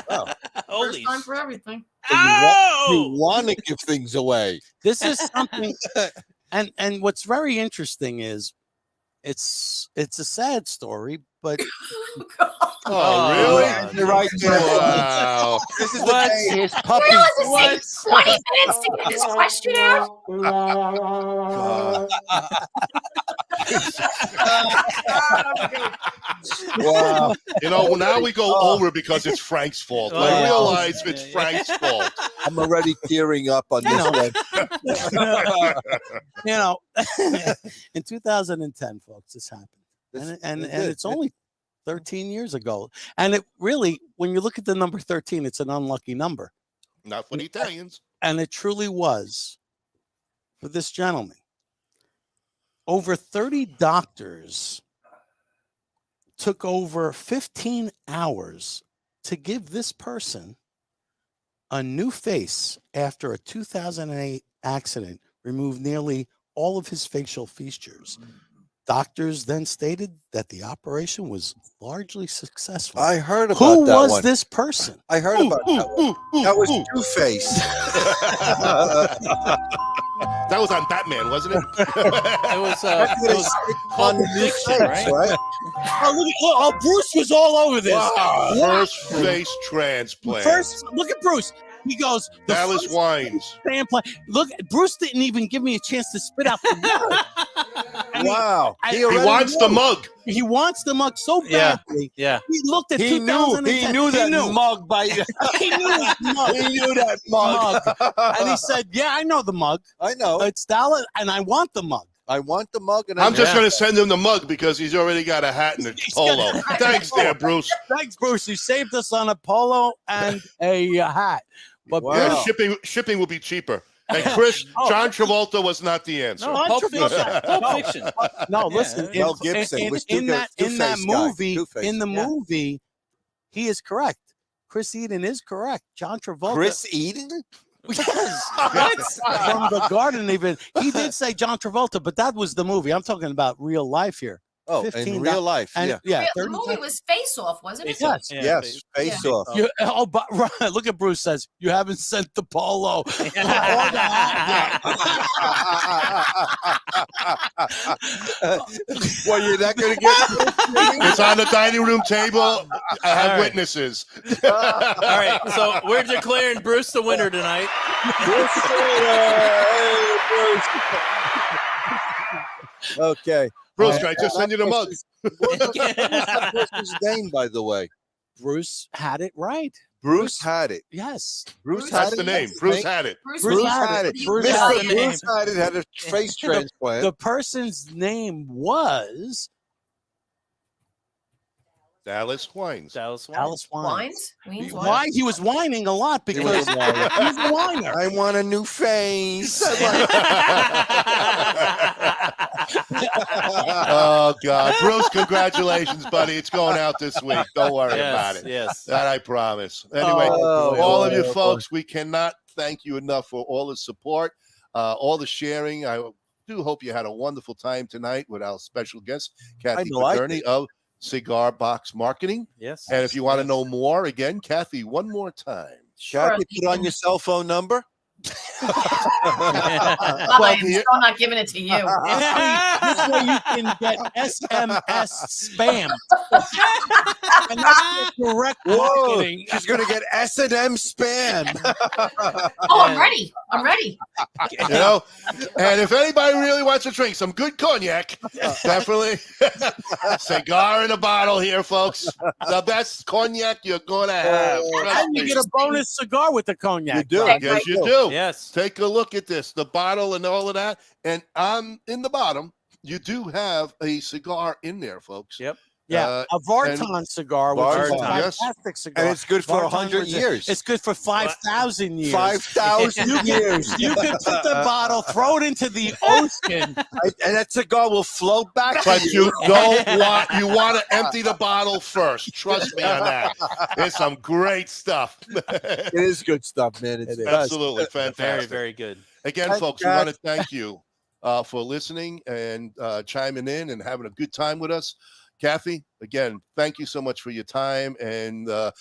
Wow. holy! First time for everything. You want to give things away. This is something, and what's very interesting is it's a sad story, but Oh, really? You're right there. Wow. This is What? the day his You puppy. realize it takes 20 minutes to get this question out? Wow. You know, now we go over because it's Frank's fault. I Oh. realize it's Frank's fault. I'm already tearing up on this one. you know, in 2010, folks, this happened, and it's only 13 years ago. And it really, when you look at the number 13, it's an unlucky number, Not for the Italians. and it truly was for this gentleman. Over 30 doctors took over 15 hours to give this person a new face after a 2008 accident removed nearly all of his facial features. Doctors then stated that the operation was largely successful. I heard about Who that was one. this person? I heard about that one. That was Two-Face. That was on Batman, wasn't it? It was on the Fiction, face, right? Oh, Bruce was all over this. Wow. First face transplant. First, look at Bruce. He goes, the Dallas first Wines. transplant. Look, Bruce didn't even give me a chance to spit out the word. Wow. He He already wants the mug. He wants the mug so Yeah. badly. Yeah. He looked at He 2010. knew that knew. mug by He knew his mug. He knew that mug. And he said, yeah, I know the mug. I know. It's Dallas, and I want the mug. I want the mug. And I'm just going to send him the mug because he's already got a hat and a polo. Thanks there, Bruce. Thanks, Bruce. You saved us on a polo and a hat. But Wow. Yeah, Bruce, shipping will be cheaper. And Chris, John Travolta was not the answer. No, Pulp Fiction. Pulp Fiction. no, listen. Mel Gibson was in that Two-Face guy. movie, Two-Face. in the movie, he is correct. Chris Eden is correct. John Travolta. Chris Eden? Yes. From the Garden, even he did say John Travolta, but that was the movie. I'm talking about real life here. Oh, 15 in real life. And, Yeah. The 30 movie was Face Off, wasn't it? Yes. Yes. Face off. You, oh, but right, look at Bruce says you haven't sent the polo. Well, you're not going to get. It's on the dining room table. I have All right. witnesses. All right, so we're declaring Bruce the winner tonight. Okay. Bruce, can I just send you the mug? What's that person's name, by the way? Bruce had it right. Bruce had it. Yes. Bruce That's had the it. name. Bruce had it. Bruce, Bruce had had it. Bruce Mr. had it. Bruce had it. Had a face transplant. The person's name was Dallas Wines. Dallas Wines. Alice Wines. Wines? Wines? Why he was whining a lot because was whining. he's a whiner. I want a new face. Oh, God. Bruce, congratulations, buddy. It's going out this week. Don't worry about it. Yes. That I promise. Anyway, Oh, all of you boy. folks, we cannot thank you enough for all the support, all the sharing. I do hope you had a wonderful time tonight with our special guest, Cathy know I Poturny of Cigar Box Marketing. Yes. And if you want to know more, again, Cathy, one more time. Kathy, put on your cell phone number. I'm still not giving it to you. This way you can get SMS spam. And that's the correct marketing. She's going to get S&M spam. Oh, I'm ready. I'm ready. You know, and if anybody really wants to drink some good cognac, definitely cigar in a bottle here, folks. The best cognac you're going to have. Trust And you me. get a bonus cigar with the cognac. You do. That's Yes, right. you do. Yes. Take a look at this, the bottle and all of that. And on in the bottom, you do have a cigar in there, folks. Yep. Yeah, a Vartan cigar, which is a fantastic cigar. And it's good for Vartan 100 years. It's good for 5,000 years. 5,000 years. You can put the bottle, throw it into the ocean, and that cigar will float back But to you you want to empty the bottle first. Trust me on that. It's some great stuff. It is good stuff, man. It's absolutely fantastic. Very, very good. Again, folks, we want to thank you for listening and chiming in and having a good time with us. Cathy, again, thank you so much for your time and the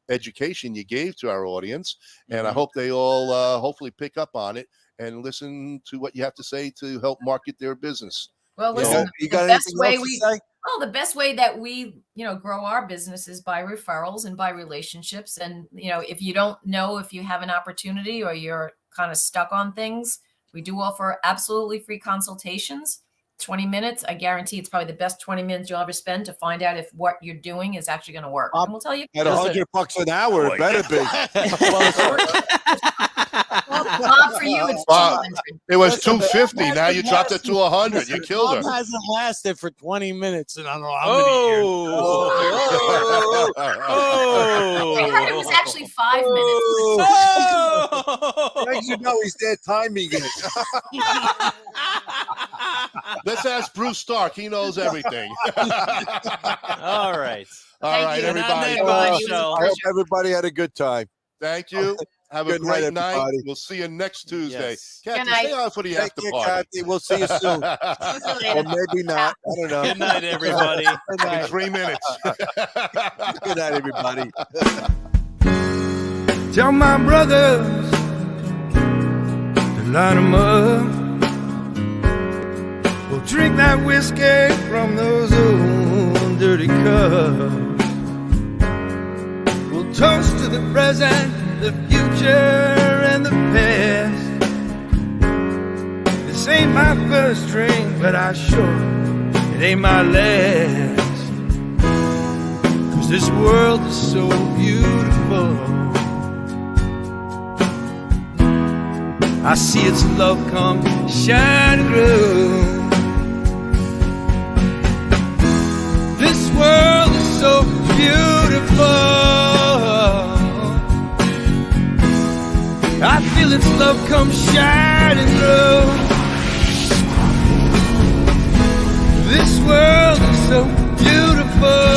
education you gave to our audience. And I hope they all hopefully pick up on it and listen to what you have to say to help market their business. Well, listen, the best way that we, grow our business is by referrals and by relationships. And, if you don't know if you have an opportunity or you're kind of stuck on things, we do offer absolutely free consultations. 20 minutes. I guarantee it's probably the best 20 minutes you'll ever spend to find out if what you're doing is actually going to work. And we'll tell you. At $100 an hour, it better be. Bob, for you, it's 200. It was $250. Now you dropped it to 100. You killed her. Bob hasn't lasted for 20 minutes, and I don't know how many years. I heard it was actually 5 minutes. As you know, he's there timing it. Let's ask Bruce Stark. He knows everything. All right. All right, everybody. I hope everybody had a good time. Thank you. Have a great night. We'll see you next Tuesday. Yes. Cathy, stay on for the after party. Cathy. We'll see you soon. Or maybe not. I don't know. Good night, everybody. In 3 minutes. Good night, everybody. Tell my brothers to line them up. We'll drink that whiskey from those old dirty cups. We'll toast to the present, the future, and the past. This ain't my first drink, but I sure it ain't my last. 'Cause this world is so beautiful. I see its love come shining through. This world is so beautiful. I feel its love come shining through. This world is so beautiful.